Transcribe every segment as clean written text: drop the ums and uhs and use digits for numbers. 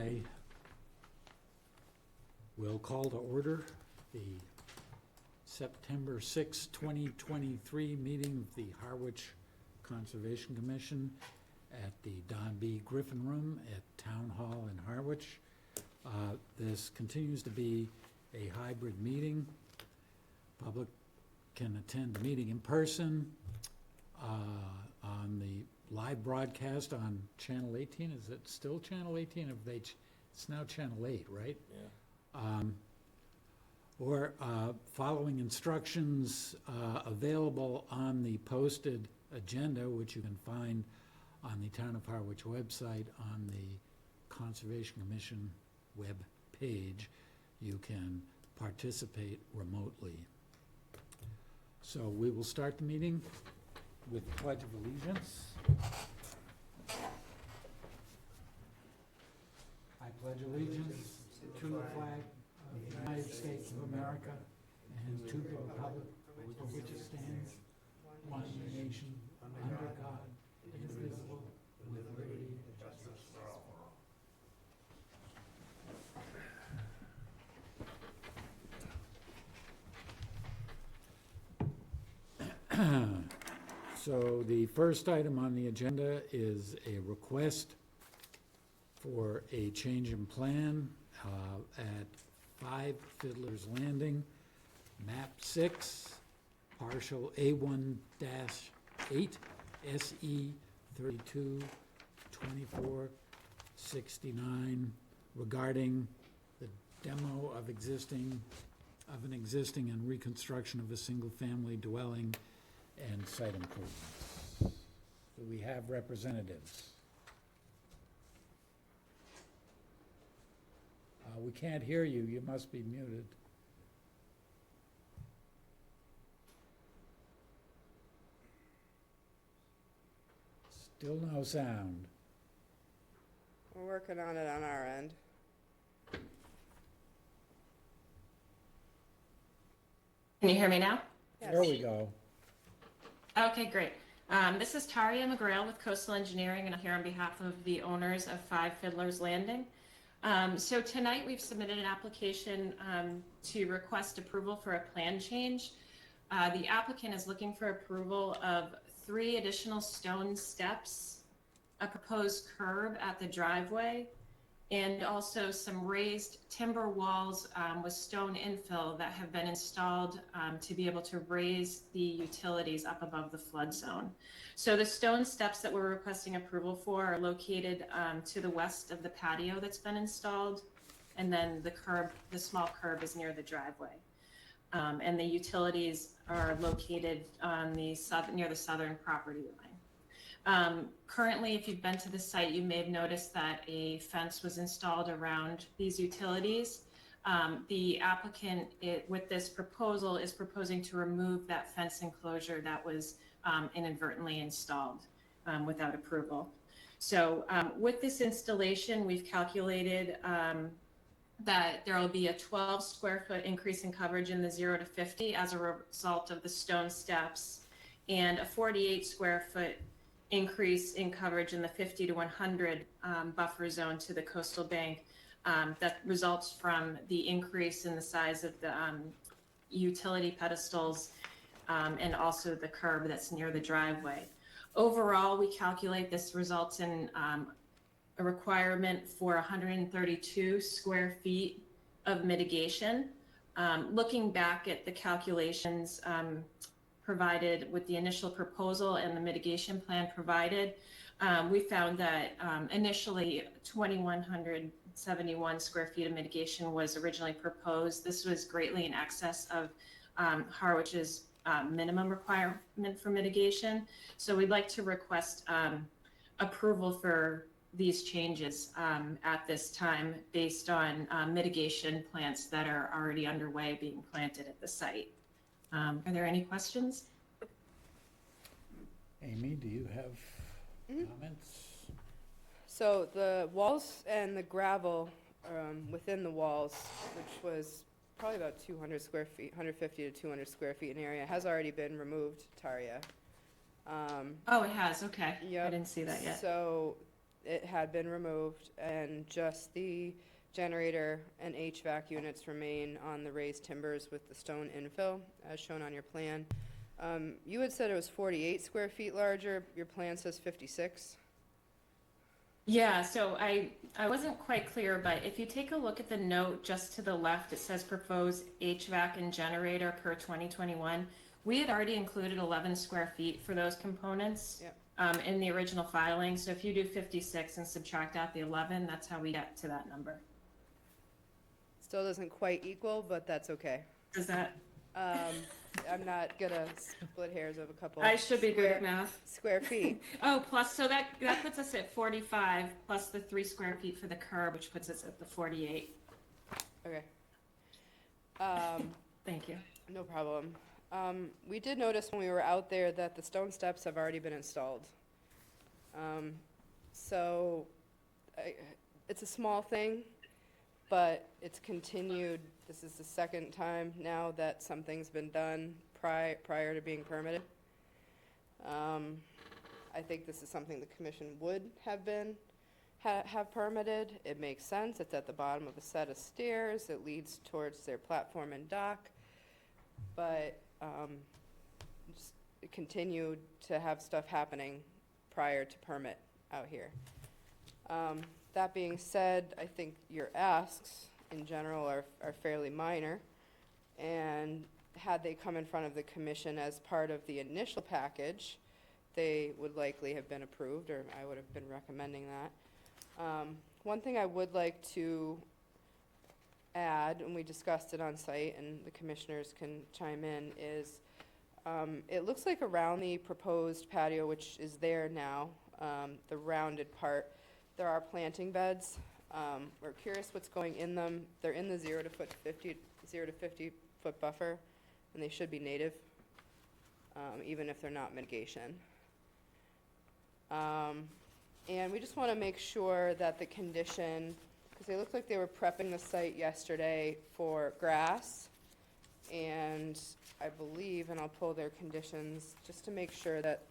I will call to order the September 6, 2023 meeting of the Harwich Conservation Commission at the Don B. Griffin Room at Town Hall in Harwich. This continues to be a hybrid meeting. Public can attend the meeting in person on the live broadcast on Channel 18. Is it still Channel 18? It's now Channel 8, right? Yeah. Or following instructions available on the posted agenda, which you can find on the Town of Harwich website on the Conservation Commission web page. You can participate remotely. So we will start the meeting with the Pledge of Allegiance. I pledge allegiance to the flag of the United States of America and to the republic for which it stands, one nation, under God, indivisible, with liberty and justice for all. So the first item on the agenda is a request for a change in plan at 5 Fiddler's Landing, map 6, partial A1-8, SE 322469, regarding the demo of an existing and reconstruction of a single-family dwelling and site improvements. Do we have representatives? We can't hear you. You must be muted. Still no sound. We're working on it on our end. Can you hear me now? Yes. There we go. Okay, great. This is Taria McGrail with Coastal Engineering, and I'm here on behalf of the owners of 5 Fiddler's Landing. So tonight we've submitted an application to request approval for a plan change. The applicant is looking for approval of 3 additional stone steps, a proposed curb at the driveway, and also some raised timber walls with stone infill that have been installed to be able to raise the utilities up above the flood zone. So the stone steps that we're requesting approval for are located to the west of the patio that's been installed, and then the small curb is near the driveway. And the utilities are located on near the southern property line. Currently, if you've been to the site, you may have noticed that a fence was installed around these utilities. The applicant, with this proposal, is proposing to remove that fence enclosure that was inadvertently installed without approval. So with this installation, we've calculated that there will be a 12 square foot increase in coverage in the 0 to 50 as a result of the stone steps, and a 48 square foot increase in coverage in the 50 to 100 buffer zone to the coastal bank that results from the increase in the size of the utility pedestals and also the curb that's near the driveway. Overall, we calculate this results in a requirement for 132 square feet of mitigation. Looking back at the calculations provided with the initial proposal and the mitigation plan provided, we found that initially 2,171 square feet of mitigation was originally proposed. This was greatly in excess of Harwich's minimum requirement for mitigation. So we'd like to request approval for these changes at this time based on mitigation plants that are already underway being planted at the site. Are there any questions? Amy, do you have comments? So the walls and the gravel within the walls, which was probably about 200 square feet, 150 to 200 square feet in area, has already been removed, Taria. Oh, it has, okay. Yep. I didn't see that yet. So it had been removed, and just the generator and HVAC units remain on the raised timbers with the stone infill, as shown on your plan. You had said it was 48 square feet larger, your plan says 56. Yeah, so I wasn't quite clear, but if you take a look at the note just to the left, it says proposed HVAC and generator per 2021. We had already included 11 square feet for those components. Yep. In the original filing. So if you do 56 and subtract out the 11, that's how we get to that number. Still doesn't quite equal, but that's okay. Does that? I'm not gonna split hairs of a couple. I should be good at math. Square feet. Oh, plus, so that puts us at 45 plus the 3 square feet for the curb, which puts us at the 48. Okay. Thank you. No problem. We did notice when we were out there that the stone steps have already been installed. So it's a small thing, but it's continued. This is the second time now that something's been done prior to being permitted. I think this is something the commission would have have permitted. It makes sense. It's at the bottom of a set of stairs. It leads towards their platform and dock. But just continued to have stuff happening prior to permit out here. That being said, I think your asks in general are fairly minor. And had they come in front of the commission as part of the initial package, they would likely have been approved, or I would have been recommending that. One thing I would like to add, and we discussed it on site, and the commissioners can chime in, is it looks like around the proposed patio, which is there now, the rounded part, there are planting beds. We're curious what's going in them. They're in the 0 to 50 foot buffer, and they should be native, even if they're not mitigation. And we just want to make sure that the condition, because they looked like they were prepping the site yesterday for grass, and I believe, and I'll pull their conditions, just to make sure that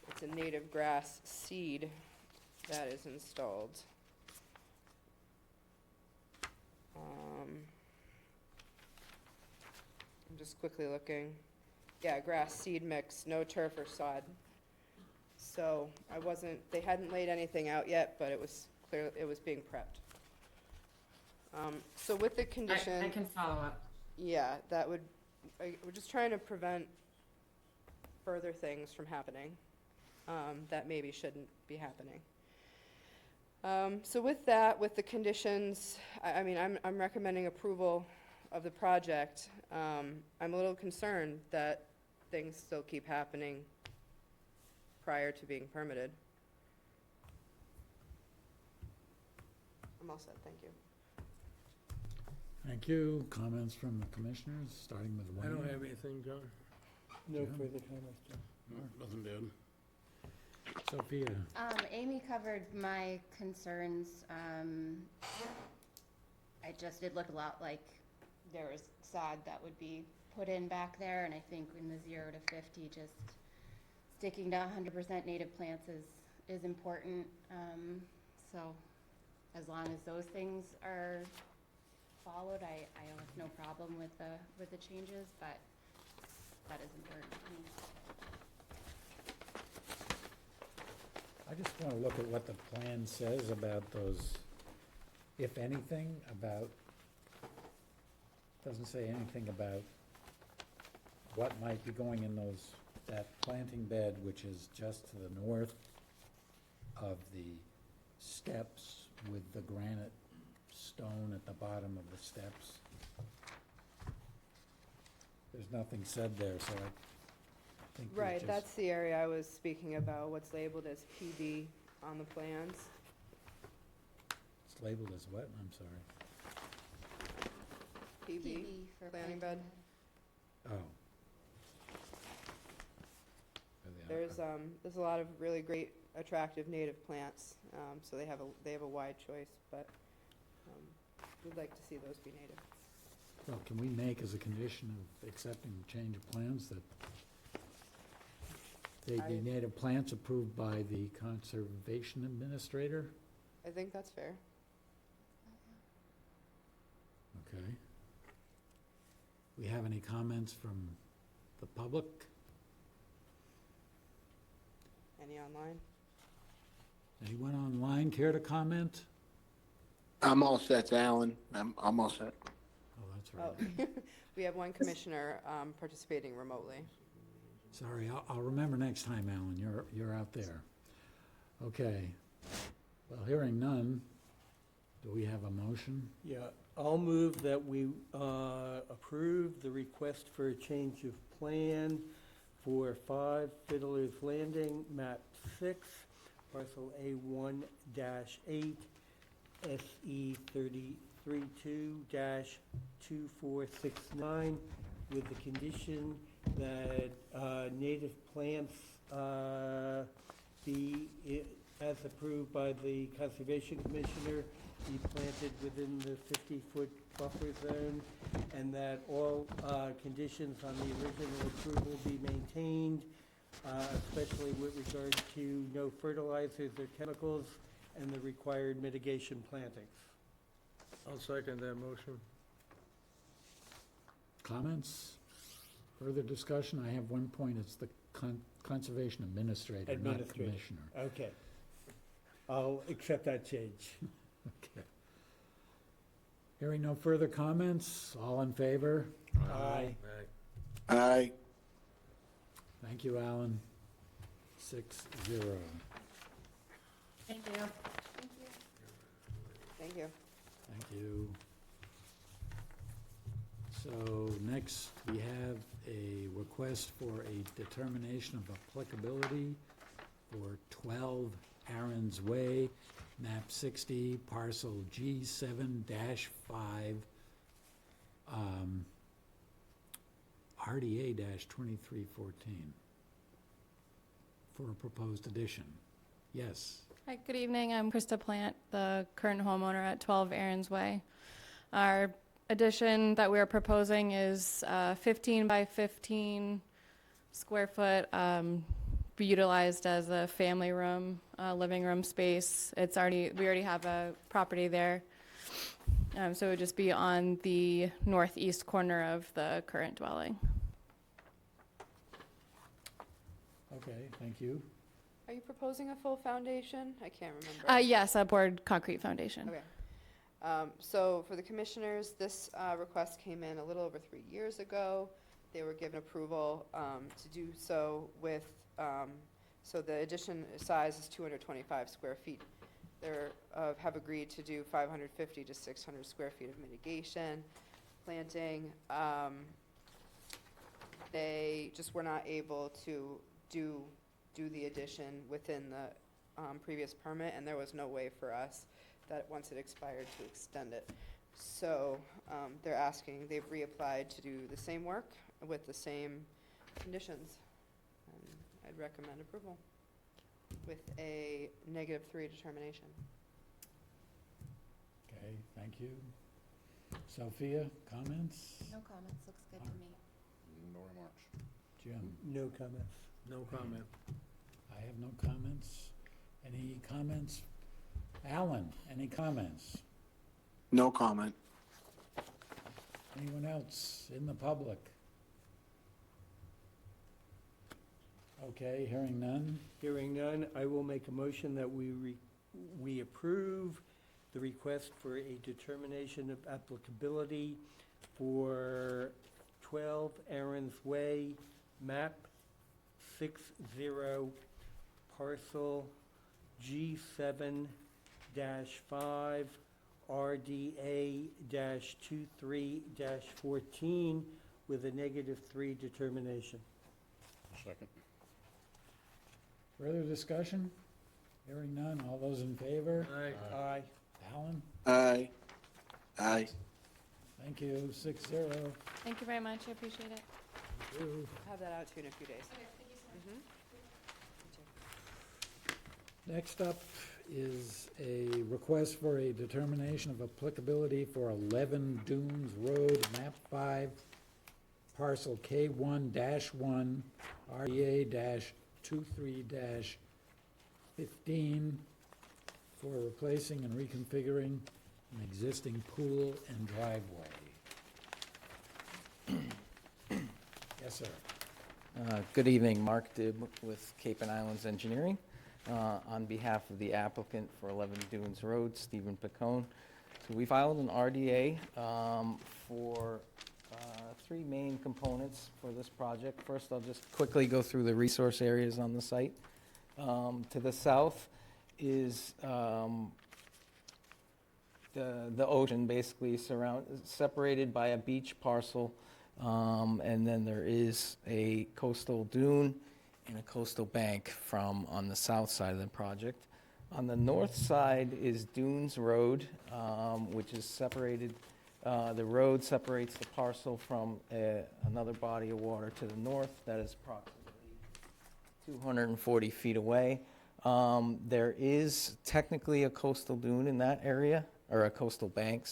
it's a native grass seed that is installed. I'm just quickly looking. Yeah, grass seed mix, no turf or sod. So they hadn't laid anything out yet, but it was clear, it was being prepped. So with the condition. I can follow up. Yeah, we're just trying to prevent further things from happening, that maybe shouldn't be happening. So with that, with the conditions, I'm recommending approval of the project. I'm a little concerned that things still keep happening prior to being permitted. I'm all set, thank you. Thank you. Comments from the commissioners, starting with I Wayne? don't have anything, John. No Yeah. further comments, John. Nothing, dude. Sophia? Amy covered my concerns. It looked a lot like there was sod that would be put in back there, and I think in the 0 to 50, just sticking to 100% native plants is important. So as long as those things are followed, I have no problem with the changes, but that is important to me. I just want to look at what the plan says about those, if anything, doesn't say anything about what might be going in that planting bed, which is just to the north of the steps with the granite stone at the bottom of the steps. There's nothing said there, so I think we Right, just- that's the area I was speaking about, what's labeled as PB on the plans. It's labeled as what? I'm sorry. PB, for planting bed. Oh. There they are. There's a lot of really great, attractive native plants, so they have a wide choice, but we'd like to see those be native. Well, can we make as a condition of accepting the change of plans that The native plants approved by the Conservation Administrator, I think that's fair. okay. We have any comments from the public? Any online? Anyone online care to comment? I'm all set, Alan. I'm all set. Oh, that's Oh, right. we have one commissioner participating remotely. Sorry, I'll remember next time, Alan, you're out there. Okay, well, hearing none, do we have a motion? Yeah, I'll move that we approve the request for a change of plan for 5 Fiddler's Landing, map 6, parcel A1-8, SE 332-2469, with the condition that native plants be, as approved by the Conservation Commissioner, be planted within the 50-foot buffer zone, and that all conditions on the original approval be maintained, especially with regard to no fertilizers or chemicals and the required mitigation plantings. I'll second that motion. Comments? Further discussion? I have one point, it's the Conservation Administrator, not Administrator. Commissioner. Okay. I'll accept that change. Okay. Hearing no further comments, all in favor? Aye. Aye. Thank you, Alan. 6-0. Thank you. Thank you. Thank you. So next, we have a request for a determination of applicability for 12 Aaron's Way, map 60, parcel G7-5, RDA-2314, for a proposed addition. Yes, Hi, good evening. I'm Krista Plant, the current homeowner at 12 Aaron's Way. Our addition that we're proposing is 15 by 15 square foot, be utilized as a family room, living room space. We already have a property there. So it would just be on the northeast corner of the current dwelling. okay, thank you. Are you proposing a full foundation? I can't remember. Yes, a board concrete foundation. Okay. So for the commissioners, this request came in a little over 3 years ago. They were given approval to do so with, so the addition size is 225 square feet. They have agreed to do 550 to 600 square feet of mitigation, planting. They just were not able to do the addition within the previous permit, and there was no way for us that once it expired to extend it. So they've reapplied to do the same work with the same conditions. And I'd recommend approval with a -3 determination. Okay, thank you. Sophia, comments? No comments, looks good to me. No remarks. Jim? No comments. No comment. I have no comments. Any comments? Alan, any comments? No comment. Anyone else in the public? Okay, hearing none. Hearing none, I will make a motion that we approve the request for a determination of applicability for 12 Aaron's Way, map 60, parcel G7-5, RDA-23-14, with a -3 determination. Second. Further discussion? Hearing none. All those in favor? Aye. Aye. Alan? Aye. Aye. Thank you. 6-0. Thank you very much. I appreciate it. Thank you. I'll have that out to you in a few days. Mhm. Next up is a request for a determination of applicability for 11 Dunes Road, map 5, parcel K1-1, RDA-23-14, 23-15 for replacing and reconfiguring an existing pool and driveway. Yes, sir. Good evening, Mark Dibb with Cape and Islands Engineering. On behalf of the applicant for 11 Dunes Road, Stephen Picone. So we filed an RDA for three main components for this project. First, I'll just quickly go through the resource areas on the site. To the south is the ocean, basically separated by a beach parcel. And then there is a coastal dune and a coastal bank on the south side of the project. On the north side is Dunes Road, which is separated. The road separates the parcel from another body of water to the north that is approximately 240 feet away. There is technically a coastal dune in that area, or a coastal bank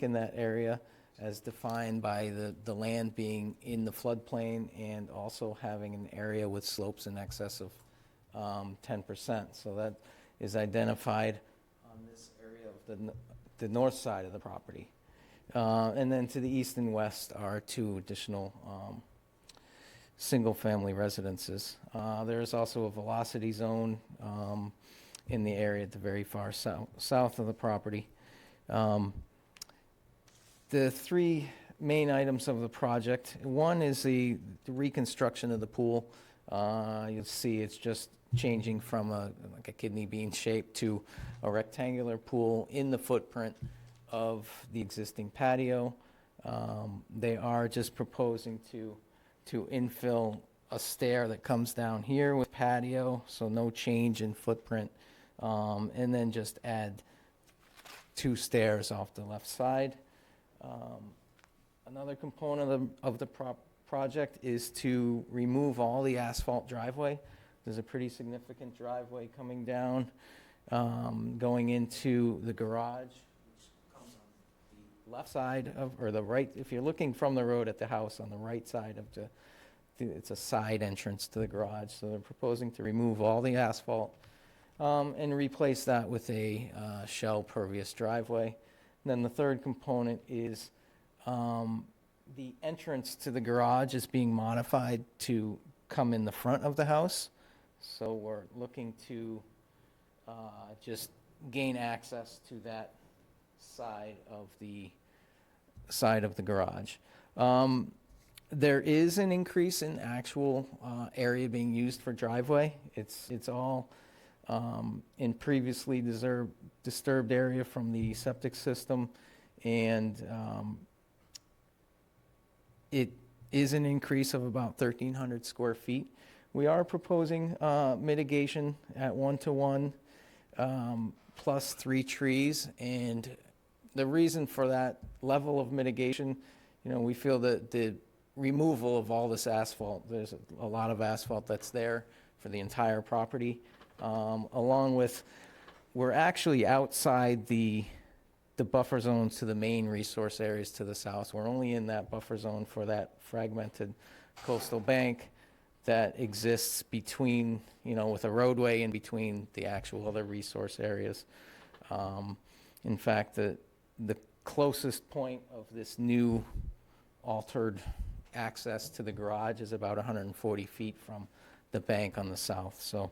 in that area, as defined by the land being in the floodplain and also having an area with slopes in excess of 10%. So that is identified on this area of the north side of the property. And then to the east and west are two additional single-family residences. There is also a velocity zone in the area at the very far south of the property. The three main items of the project, one is the reconstruction of the pool. You'll see it's just changing from like a kidney bean shape to a rectangular pool in the footprint of the existing patio. They are just proposing to infill a stair that comes down here with patio, so no change in footprint, and then just add 2 stairs off the left side. Another component of the project is to remove all the asphalt driveway. There's a pretty significant driveway coming down, going into the garage, which comes on the left side or the right. If you're looking from the road at the house, on the right side of it's a side entrance to the garage. So they're proposing to remove all the asphalt and replace that with a shell pervious driveway. And then the third component is the entrance to the garage is being modified to come in the front of the house. So we're looking to just gain access to that side of the garage. There is an increase in actual area being used for driveway. It's all in previously disturbed area from the septic system, and it is an increase of about 1,300 square feet. We are proposing mitigation at 1-to-1 plus 3 trees, and the reason for that level of mitigation, we feel that the removal of all this asphalt, there's a lot of asphalt that's there for the entire property, along with, we're actually outside the buffer zones to the main resource areas to the south. We're only in that buffer zone for that fragmented coastal bank that exists between, with a roadway in between the actual other resource areas. In fact, the closest point of this new altered access to the garage is about 140 feet from the bank on the south. So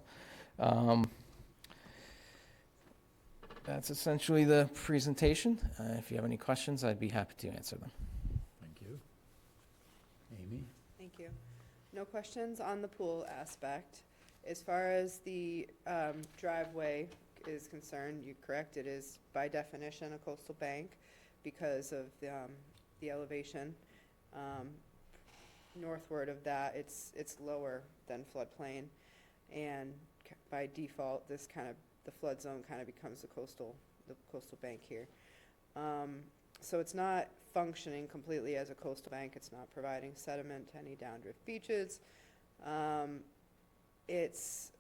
that's essentially the presentation. If you have any questions, I'd be happy to answer them. Thank you. Amy? Thank you. No questions on the pool aspect. As far as the driveway is concerned, you're correct, it is by definition a coastal bank because of the elevation. Northward of that, it's lower than floodplain, and by default, the flood zone kind of becomes the coastal bank here. So it's not functioning completely as a coastal bank. It's not providing sediment to any downdrift beaches. It's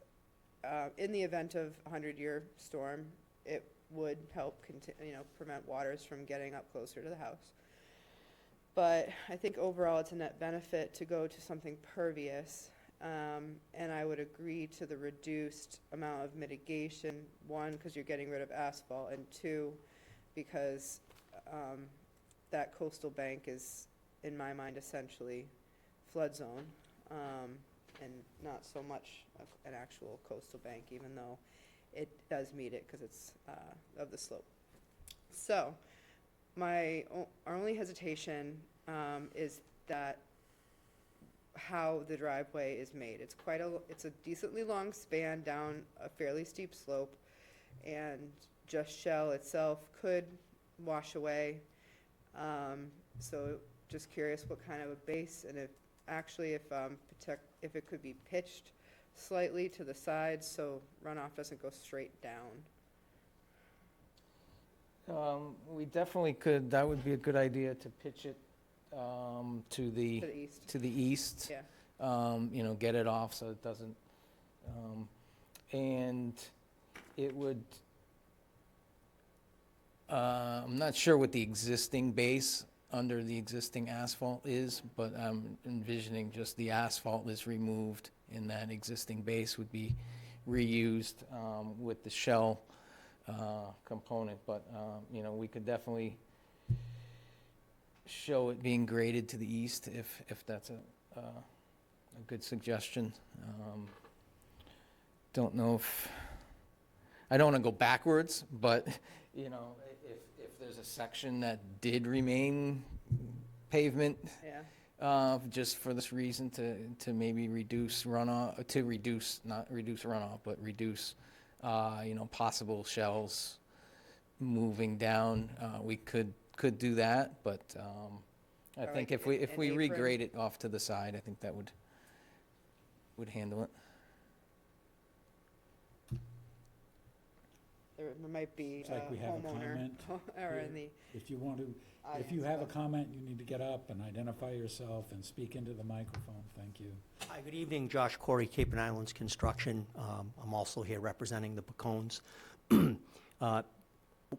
in the event of a 100-year storm, it would help prevent waters from getting up closer to the house. But I think overall it's a net benefit to go to something pervious And I would agree to the reduced amount of mitigation, one, because you're getting rid of asphalt, and two, because that coastal bank is, in my mind, essentially flood zone, and not so much an actual coastal bank, even though it does meet it because it's of the slope. So, our only hesitation is that how the driveway is made. It's a decently long span down a fairly steep slope, and just shell itself could wash away. So just curious what kind of a base, and if it could be pitched slightly to the sides so runoff doesn't go straight down. We definitely could, that would be a good idea to pitch it to To the the east, to the east. yeah. You know, get it off so it doesn't, and it would, I'm not sure what the existing base under the existing asphalt is, but I'm envisioning just the asphalt is removed and that existing base would be reused with the shell component, but, you know, we could definitely show it being graded to the east if that's a good suggestion. Don't know if, I don't want to go backwards, but, you know, if there's a section that did remain pavement, Yeah, just for this reason to maybe reduce runoff, not reduce runoff, but reduce, you know, possible shells moving down, we could do that, but I Or think like if an we apron? regrade it off to the side, I think that would handle it. there might be Looks like we have a homeowner, comment or here. in the If you want to, if audience, you have a but- comment, you need to get up and identify yourself and speak into the microphone. Thank you. Hi, good evening. Josh Corey, Cape and Islands Construction. I'm also here representing the Pecones.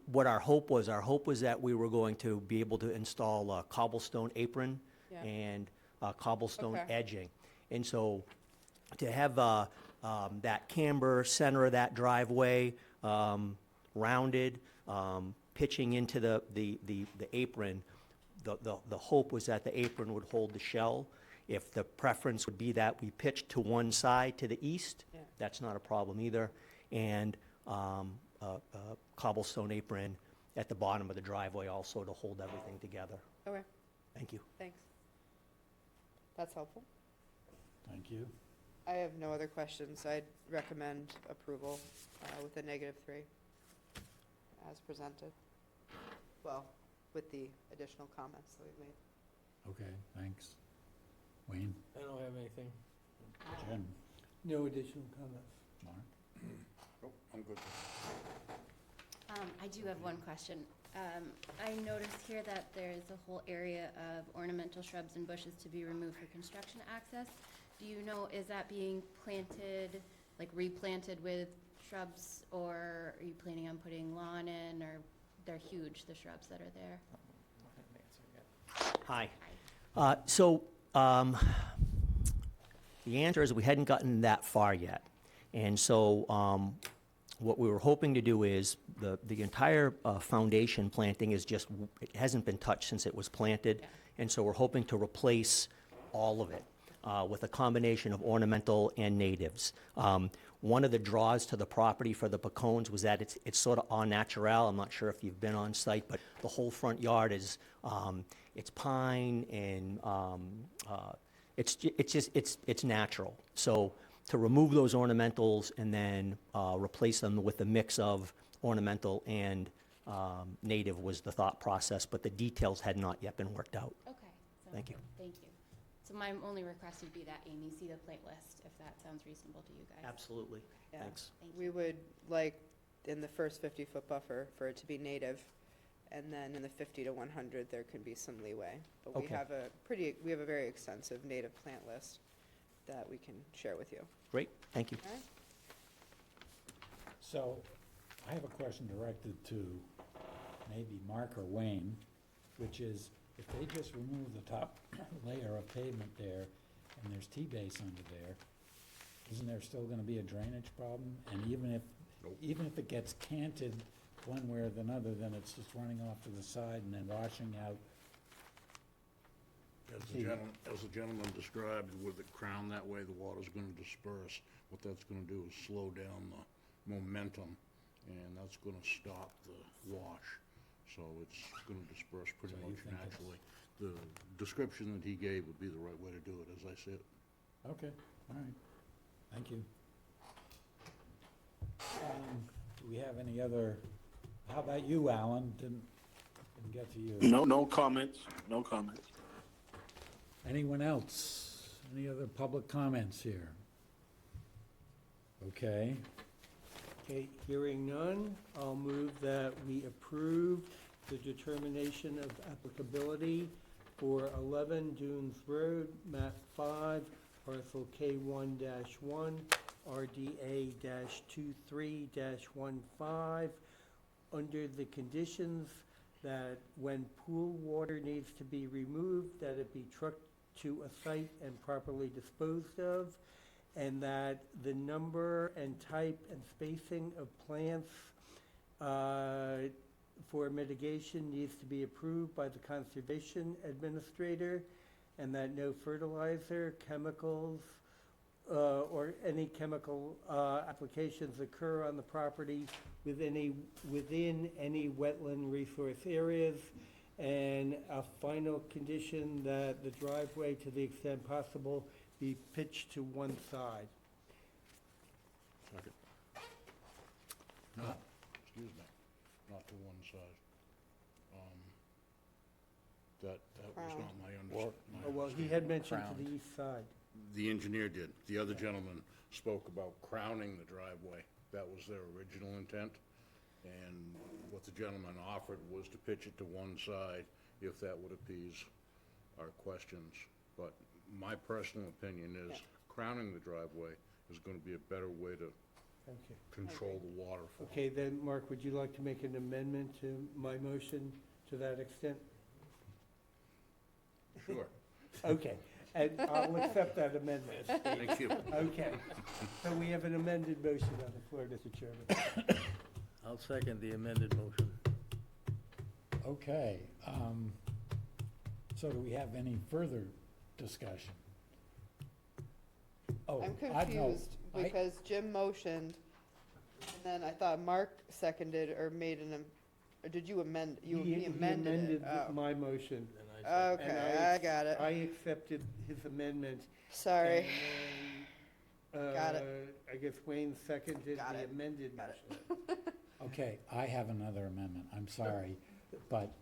What our hope was that we were going to be able to install a cobblestone apron Yeah. and cobblestone Okay. edging. And so to have that camber center of that driveway rounded, pitching into the apron, the hope was that the apron would hold the shell. If the preference would be that we pitch to one side to the east, Yeah. that's not a problem either. And a cobblestone apron at the bottom of the driveway also to hold everything together. Okay, Thank you. thanks. That's helpful. Thank you. I have no other questions. I'd recommend approval with a -3 as presented. Well, with the additional comments that we made. Okay, thanks. Wayne, I don't have anything. Jen, No additional comments. Mark? I'm good. I do have one question. I noticed here that there's a whole area of ornamental shrubs and bushes to be removed for construction access. Do you know, is that being planted, like replanted with shrubs, or are you planning on putting lawn in, or they're huge, the shrubs that are there? Hi. The answer is we hadn't gotten that far yet. And so what we were hoping to do is the entire foundation planting is just, it hasn't been touched since it was planted. Yeah. And so we're hoping to replace all of it with a combination of ornamental and natives. One of the draws to the property for the Pecones was that it's sort of au naturel. I'm not sure if you've been on site, but the whole front yard is, it's pine and it's natural. So to remove those ornamentals and then replace them with a mix of ornamental and native was the thought process, but the details had not yet been worked out. Okay. sounds Thank you. good. Thank you. So my only request would be that Amy see the plant list, if that sounds reasonable to you guys. Absolutely. Yeah. Thanks. Thank We you. would like, in the first 50-foot buffer, for it to be native, and then in the 50 to 100, there can be some leeway. But we Okay. have a very extensive native plant list that we can share with you. Great, thank you. All right? So, I have a question directed to maybe Mark or Wayne, which is, if they just remove the top layer of pavement there, and there's T-base under there, isn't there still gonna be a drainage problem? And even if it gets canted one way or another, then it's just running off to the side and then washing out. As the gentleman described, with the crown that way, the water's gonna disperse. What that's gonna do is slow down the momentum, and that's gonna stop the wash. So it's gonna disperse pretty So you much think it's- naturally. The description that he gave would be the right way to do it, as I said. Okay, all right, thank you. Do we have any other, how about you, Alan? Didn't get to you. No comments, no comments. Anyone else? Any other public comments here? Okay, Okay, hearing none, I'll move that we approve the determination of applicability for 11 Dunes Road, map 5, parcel K1-1, RDA-23-15, under the conditions that when pool water needs to be removed, that it be trucked to a site and properly disposed of, and that the number and type and spacing of plants for mitigation needs to be approved by the conservation administrator, and that no fertilizer, chemicals, or any chemical applications occur on the property within any wetland resource areas. And a final condition that the driveway, to the extent possible, be pitched to one side. Second. No, excuse me, not to one side. That was Crown. not my Oh, understanding. well, he had mentioned to Crowned. the east side. The engineer did. The other gentleman spoke about crowning the driveway. That was their original intent. And what the gentleman offered was to pitch it to one side, if that would appease our questions. But my personal opinion is crowning the driveway is gonna be a better way to Okay. control the water flow. Okay, then, Mark, would you like to make an amendment to my motion to that extent? Sure. Okay, and I'll accept that amendment. Thank you. Okay, so we have an amended motion on the floor, Mr. Chairman. I'll second the amended motion. okay. So do we have any further discussion? Oh, I'm I know. confused because Jim motioned, and then I thought Mark seconded or made or did you amend, he amended it? Oh. my motion. And I said, Okay, And I got it. I accepted his amendment. Sorry. And then, Got it. I guess Wayne seconded Got the it. amended Got it. motion. Okay, I have another amendment, I'm sorry, but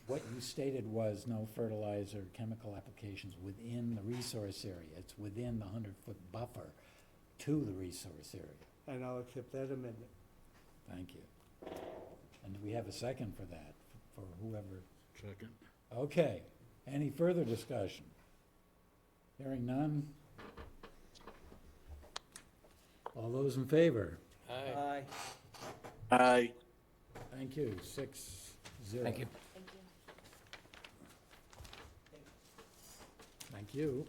what you stated was no fertilizer, chemical applications within the resource area. It's within the 100-foot buffer to the resource area. And I'll accept that amendment. Thank you. And do we have a second for that, for whoever? Second. Okay, any further discussion? Hearing none? All those in favor? Aye. Aye. Aye. Thank you, 6-0. Thank you. Thank you. Thank you.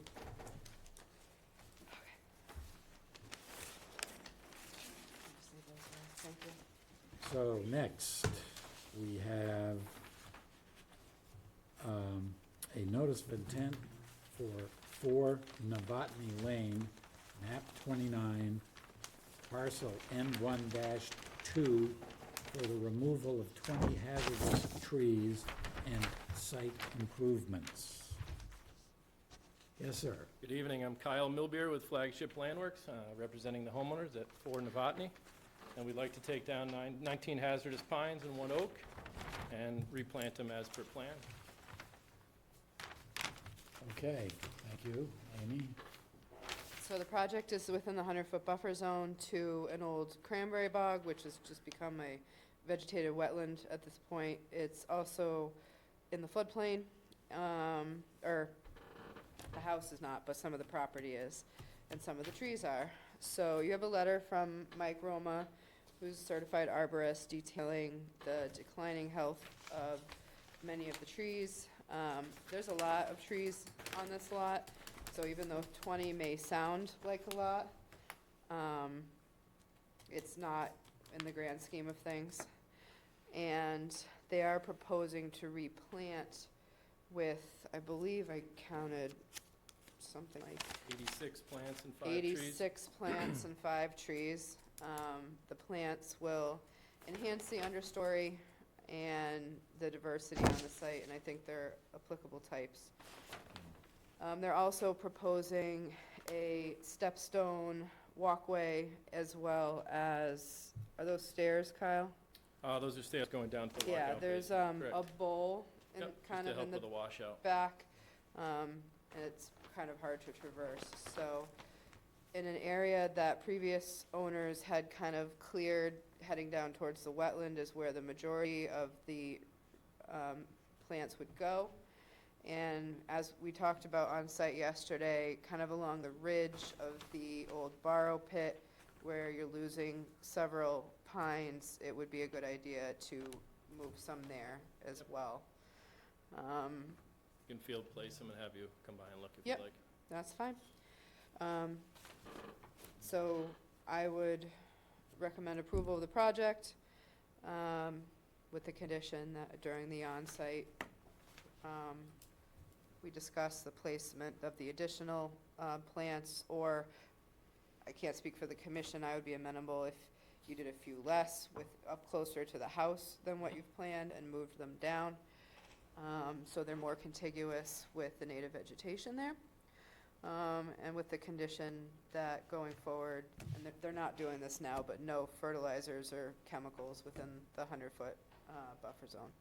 So next, we have a notice of intent for 4 Novotny Lane, map 29, parcel N1-2, for the removal of 20 hazardous trees and site improvements. Yes, sir. Good evening, I'm Kyle Milbeer with Flagship Landworks, representing the homeowners at 4 Novotny. And we'd like to take down 19 hazardous pines and 1 oak and replant them as per plan. Okay, thank you. Amy? So the project is within the 100-foot buffer zone to an old cranberry bog, which has just become a vegetated wetland at this point. It's also in the floodplain, or the house is not, but some of the property is, and some of the trees are. So you have a letter from Mike Roma, who's a certified arborist, detailing the declining health of many of the trees. There's a lot of trees on this lot, so even though 20 may sound like a lot, It's not in the grand scheme of things. And they are proposing to replant with, I believe I counted something like 86 plants and 5 trees. 86 plants and 5 trees. The plants will enhance the understory and the diversity on the site, and I think they're applicable types. They're also proposing a stepstone walkway as well as, are those stairs, Kyle? Those are stairs going down to the Yeah, walkout there's basin. a Correct. bowl in, Yep, kind just of to in help the with the washout. back, and it's kind of hard to traverse. So in an area that previous owners had kind of cleared, heading down towards the wetland is where the majority of the plants would go. And as we talked about on site yesterday, kind of along the ridge of the old borrow pit, where you're losing several pines, it would be a good idea to move some there as well. You can field place them and have you come by and look if Yep. you like. That's fine. So I would recommend approval of the project with the condition that during the on-site, we discuss the placement of the additional plants, or, I can't speak for the commission, I would be amenable if you did a few less with, up closer to the house than what you've planned and moved them down, so they're more contiguous with the native vegetation there. And with the condition that going forward, and they're not doing this now, but no fertilizers or chemicals within the 100-foot buffer zone.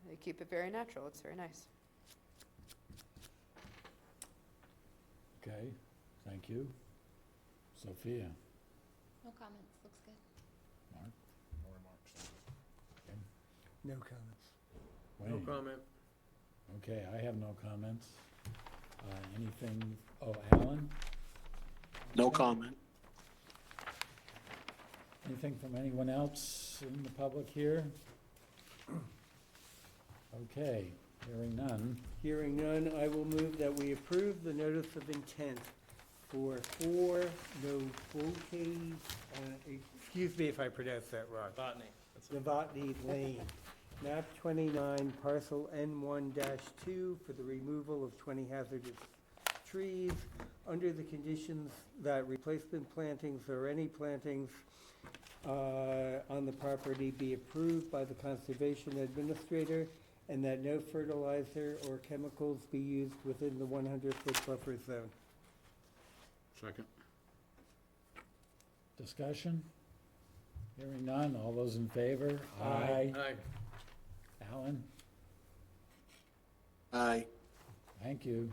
They keep it very natural, it's very nice. Okay, thank you. Sophia? No comments, looks good. Mark? No remarks. No comments. Wayne? comment. Okay, I have no comments. Anything, oh, Alan? No comment. Anything from anyone else in the public here? Okay, hearing none. Hearing none, I will move that we approve the notice of intent for 4 Novotny, excuse me if I pronounce that wrong, Botany. That's Novotny Lane, map 29, parcel N1-2, for the removal of 20 hazardous trees, under the conditions that replacement plantings or any plantings on the property be approved by the conservation administrator, and that no fertilizer or chemicals be used within the 100-foot buffer zone. Second? Discussion? Hearing none, all those in favor? Aye. Alan? Aye. Thank you.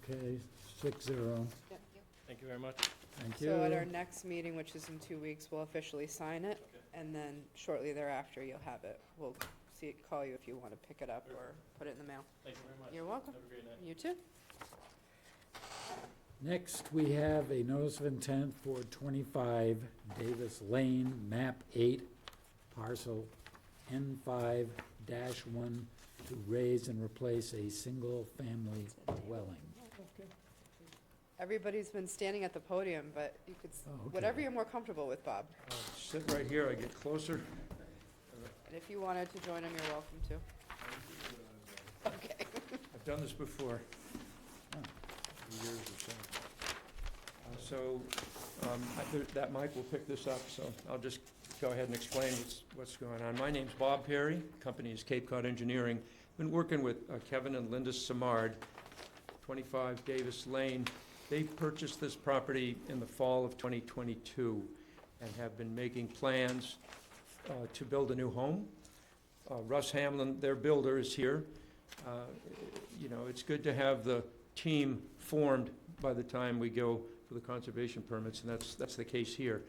Okay, 6-0. Thank you very much. Thank you. So at our next meeting, which is in 2 weeks, we'll officially sign it, and then shortly thereafter, you'll have it. We'll call you if you want to pick it up or put it in the mail. Thank you very much. You're welcome. Have a great night. You too. Next, we have a notice of intent for 25 Davis Lane, map 8, parcel N5-1, to raise and replace a single-family dwelling. Everybody's been standing at the podium, but you could, Oh, okay. whatever you're more comfortable with, Bob. Sit right here, I get closer. And if you wanted to join them, you're welcome to. Okay. I've done this before. Oh. For years or so. That mic will pick this up, so I'll just go ahead and explain what's going on. My name's Bob Perry, company is Cape Cod Engineering. Been working with Kevin and Linda Samard, 25 Davis Lane. They purchased this property in the fall of 2022 and have been making plans to build a new home. Russ Hamlin, their builder, is here. You know, it's good to have the team formed by the time we go for the conservation permits, and that's the case here.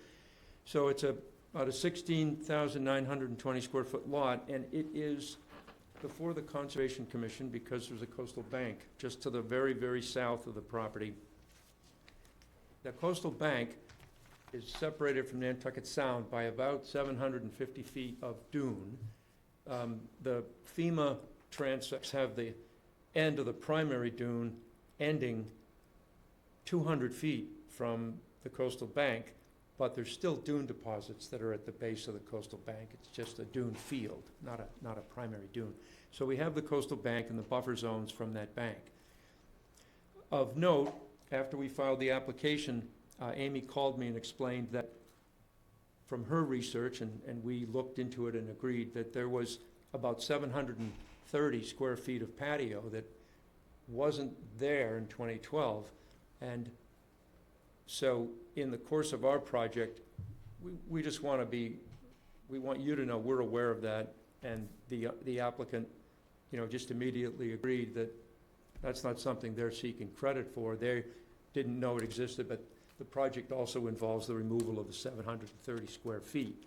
So it's about a 16,920 square foot lot, and it is before the Conservation Commission because there's a coastal bank just to the very, very south of the property. The coastal bank is separated from Nantucket Sound by about 750 feet of dune. The FEMA transects have the end of the primary dune ending 200 feet from the coastal bank, but there's still dune deposits that are at the base of the coastal bank. It's just a dune field, not a primary dune. So we have the coastal bank and the buffer zones from that bank. Of note, after we filed the application, Amy called me and explained that from her research, and we looked into it and agreed that there was about 730 square feet of patio that wasn't there in 2012. And so in the course of our project, we just want to be, we want you to know we're aware of that, and the applicant, just immediately agreed that that's not something they're seeking credit for. They didn't know it existed, but the project also involves the removal of the 730 square feet.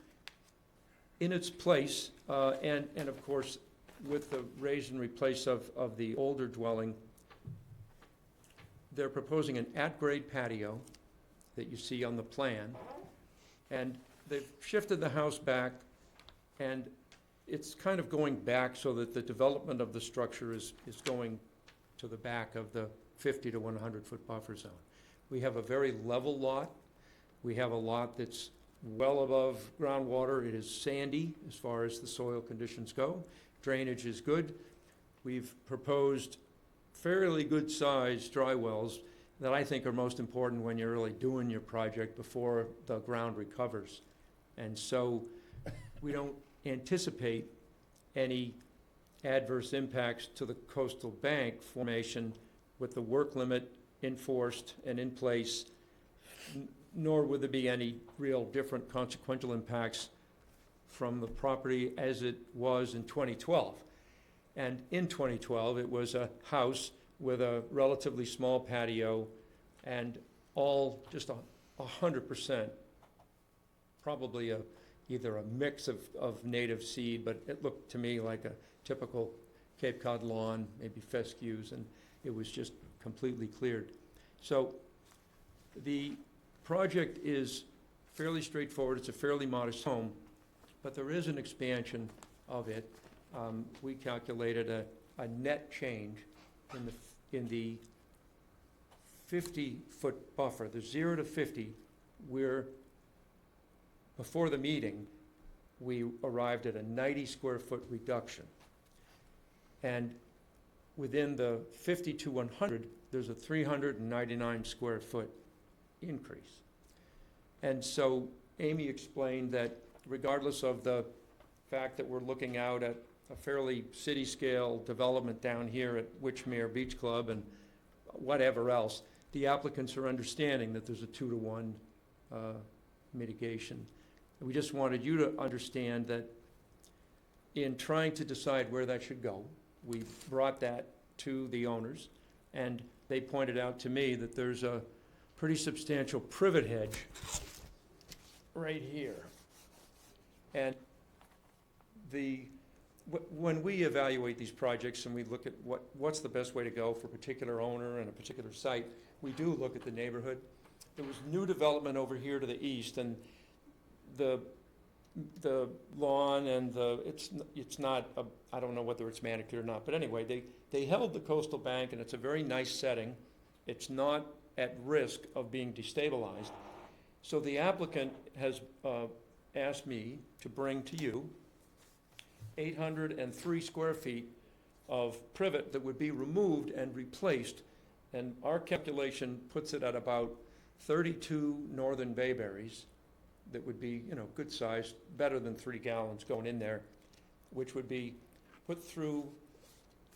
In its place, and of course, with the raise and replace of the older dwelling, they're proposing an at-grade patio that you see on the plan, and they've shifted the house back, and it's kind of going back so that the development of the structure is going to the back of the 50 to 100-foot buffer zone. We have a very level lot. We have a lot that's well above groundwater. It is sandy as far as the soil conditions go. Drainage is good. We've proposed fairly good-sized dry wells that I think are most important when you're really doing your project before the ground recovers. And so we don't anticipate any adverse impacts to the coastal bank formation with the work limit enforced and in place, nor would there be any real different consequential impacts from the property as it was in 2012. And in 2012, it was a house with a relatively small patio and all just 100%, probably either a mix of native seed, but it looked to me like a typical Cape Cod lawn, maybe fescues, and it was just completely cleared. So the project is fairly straightforward. It's a fairly modest home, but there is an expansion of it. We calculated a net change in the 50-foot buffer, the 0 to 50, where before the meeting, we arrived at a 90 square foot reduction. And within the 50 to 100, there's a 399 square foot increase. And so Amy explained that regardless of the fact that we're looking out at a fairly city-scale development down here at Witchmere Beach Club and whatever else, the applicants are understanding that there's a 2-to-1 mitigation. And we just wanted you to understand that in trying to decide where that should go, we brought that to the owners, and they pointed out to me that there's a pretty substantial privet hedge right here. And when we evaluate these projects and we look at what's the best way to go for a particular owner and a particular site, we do look at the neighborhood. There was new development over here to the east, and the lawn and it's not, I don't know whether it's manicured or not, but anyway, they held the coastal bank, and it's a very nice setting. It's not at risk of being destabilized. So the applicant has asked me to bring to you 803 square feet of privet that would be removed and replaced, and our calculation puts it at about 32 northern bayberries that would be, good size, better than 3 gallons going in there, which would be put through,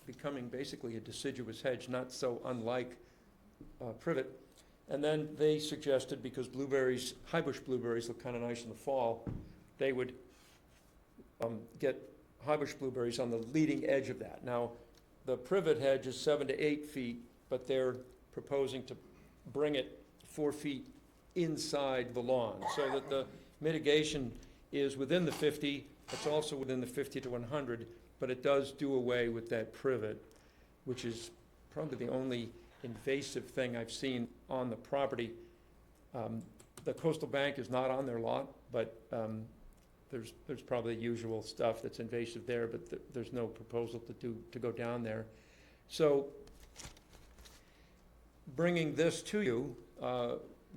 becoming basically a deciduous hedge, not so unlike privet. And then they suggested, because blueberries, high bush blueberries look kind of nice in the fall, they would get high bush blueberries on the leading edge of that. Now, the privet hedge is 7 to 8 feet, but they're proposing to bring it 4 feet inside the lawn, so that the mitigation is within the 50, it's also within the 50 to 100, but it does do away with that privet, which is probably the only invasive thing I've seen on the property. The coastal bank is not on their lot, but there's probably usual stuff that's invasive there, but there's no proposal to go down there. So bringing this to you,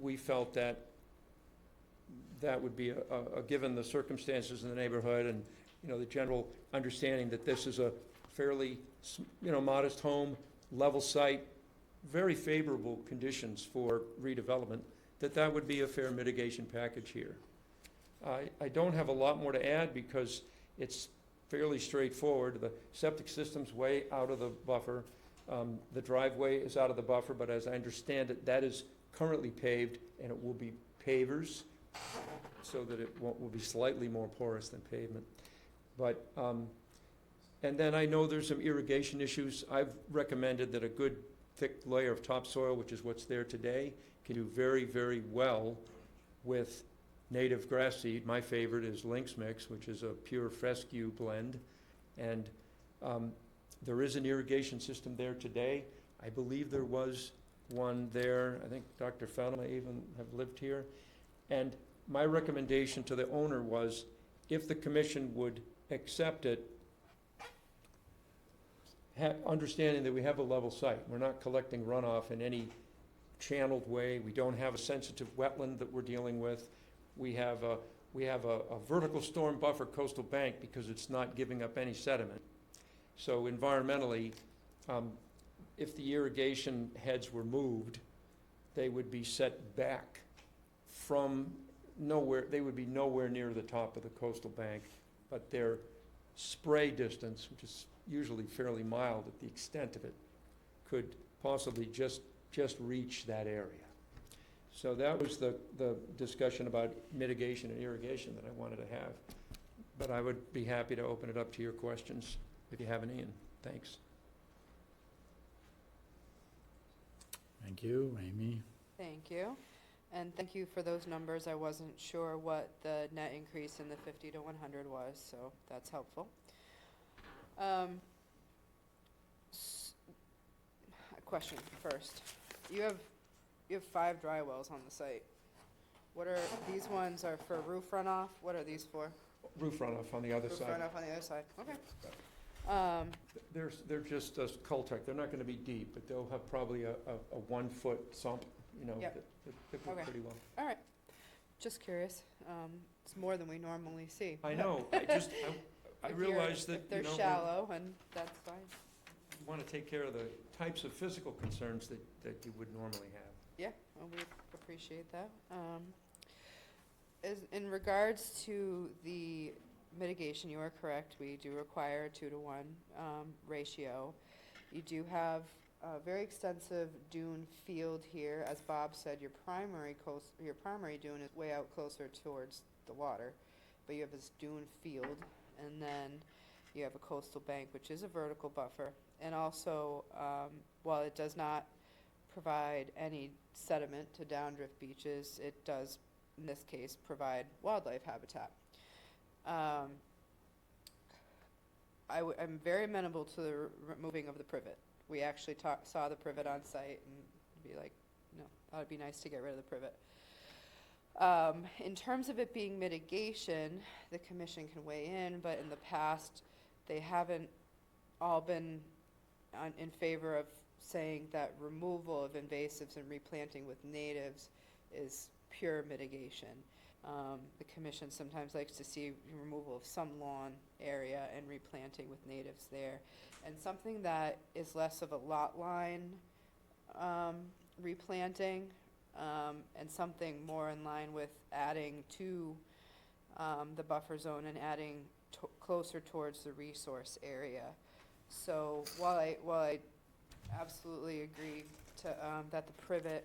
we felt that that would be given the circumstances in the neighborhood and, the general understanding that this is a fairly, modest home, level site, very favorable conditions for redevelopment, that would be a fair mitigation package here. I don't have a lot more to add because it's fairly straightforward. The septic system's way out of the buffer. The driveway is out of the buffer, but as I understand it, that is currently paved, and it will be pavers, so that it will be slightly more porous than pavement. But, and then I know there's some irrigation issues. I've recommended that a good thick layer of topsoil, which is what's there today, can do very, very well with native grass seed. My favorite is Lynx Mix, which is a pure fescue blend. And there is an irrigation system there today. I believe there was one there. I think Dr. Fennel may even have lived here. And my recommendation to the owner was, if the commission would accept it, understanding that we have a level site. We're not collecting runoff in any channeled way. We don't have a sensitive wetland that we're dealing with. We have a vertical storm buffer coastal bank because it's not giving up any sediment. So environmentally, if the irrigation heads were moved, they would be set back from nowhere. They would be nowhere near the top of the coastal bank, but their spray distance, which is usually fairly mild at the extent of it, could possibly just reach that area. So that was the discussion about mitigation and irrigation that I wanted to have. But I would be happy to open it up to your questions if you have any, and thanks. Thank you, Amy. Thank you. And thank you for those numbers. I wasn't sure what the net increase in the 50 to 100 was, so that's helpful. A question first. You have 5 dry wells on the site. What are, these ones are for roof runoff? What are these for? Roof runoff on the other Roof side. runoff on the other side, okay. They're just a Cultec. They're not gonna be deep, but they'll have probably a 1-foot sump, Yep. that work Okay. pretty well. All right, just curious. It's more than we normally see. I know, I realize that, If they're we shallow, and that's fine. wanna take care of the types of physical concerns that you would normally have. Yeah, well, we appreciate that. In regards to the mitigation, you are correct. We do require a 2-to-1 ratio. You do have a very extensive dune field here. As Bob said, your primary dune is way out closer towards the water, but you have this dune field, and then you have a coastal bank, which is a vertical buffer. And also, while it does not provide any sediment to downdrift beaches, it does, in this case, provide wildlife habitat. I'm very amenable to the removing of the privet. We actually saw the privet on site and be like, no, that would be nice to get rid of the privet. In terms of it being mitigation, the commission can weigh in, but in the past, they haven't all been in favor of saying that removal of invasives and replanting with natives is pure mitigation. The commission sometimes likes to see removal of some lawn area and replanting with natives there. And something that is less of a lot line replanting and something more in line with adding to the buffer zone and adding closer towards the resource area. So while I absolutely agree to that the privet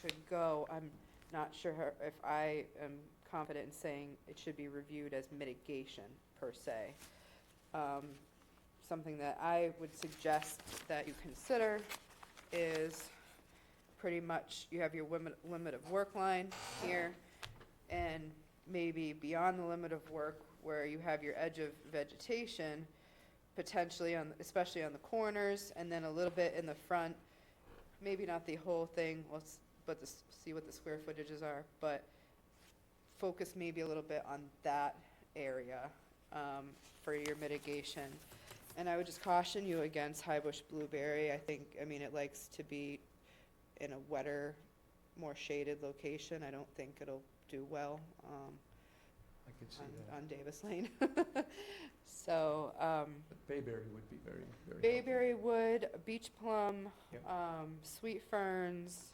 should go, I'm not sure if I am confident in saying it should be reviewed as mitigation per se. Something that I would suggest that you consider is pretty much you have your limit of work line here, and maybe beyond the limit of work where you have your edge of vegetation, potentially especially on the corners, and then a little bit in the front, maybe not the whole thing, see what the square footages are, but focus maybe a little bit on that area for your mitigation. And I would just caution you against high bush blueberry. I mean, it likes to be in a wetter more shaded location. I don't think it'll do well, I could see that. on Davis Lane. So, But Bayberry would be very, very helpful. bayberry wood, beach plum, Yep. sweet ferns,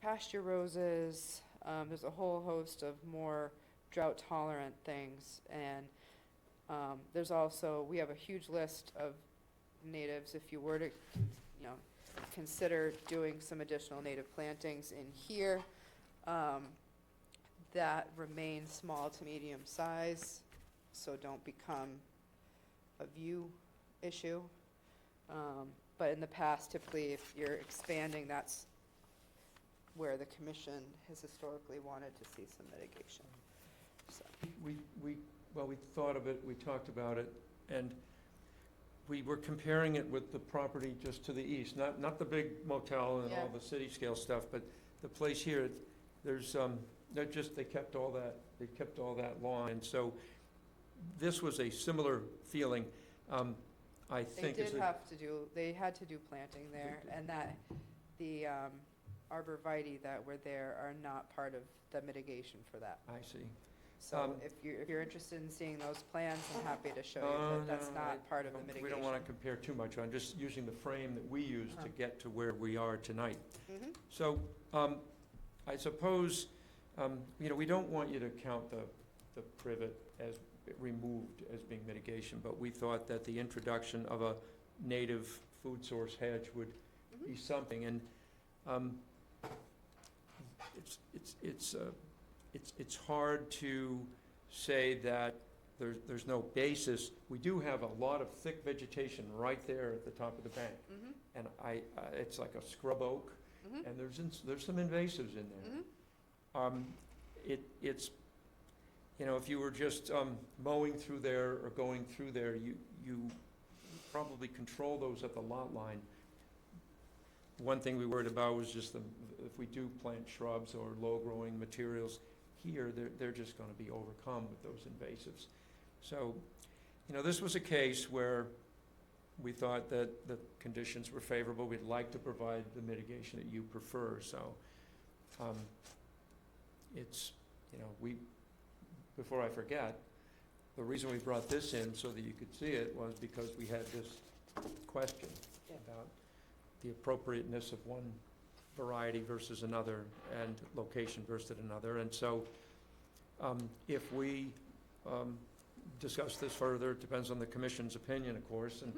pasture roses. There's a whole host of more drought tolerant things. And there's also, we have a huge list of natives. If you were to, consider doing some additional native plantings in here, that remain small to medium size, so don't become a view issue. But in the past, typically, if you're expanding, that's where the commission has historically wanted to see some mitigation. So, Well, we thought of it, we talked about it, and we were comparing it with the property just to the east, not the big motel and all Yeah. the city scale stuff, but the place here, there's, they kept all that lawn, and so this was a similar feeling, I think. they had to do planting there, and that, the arborvitae that were there are not part of the mitigation for that. I see. So if you're interested in seeing those plans, I'm happy to show you, but that's not part of the mitigation. We don't want to compare too much, I'm just using the frame that we used to get to where we are tonight. Mhm. So, I suppose, we don't want you to count the privet as removed as being mitigation, but we thought that the introduction of a native food source hedge would be something, and, it's hard to say that there's no basis. We do have a lot of thick vegetation right there at the top of the bank, Mhm. and it's like a scrub oak, Mhm. and there's some invasives in there. Mhm. It's, if you were just mowing through there or going through there, you probably control those at the lot line. One thing we worried about was just if we do plant shrubs or low-growing materials here, they're just going to be overcome with those invasives. So, this was a case where we thought that the conditions were favorable. We'd like to provide the mitigation that you prefer, so it's, before I forget, the reason we brought this in so that you could see it was because we had this question Yeah. about the appropriateness of one variety versus another and location versus another. And so if we discuss this further, it depends on the commission's opinion, of course, and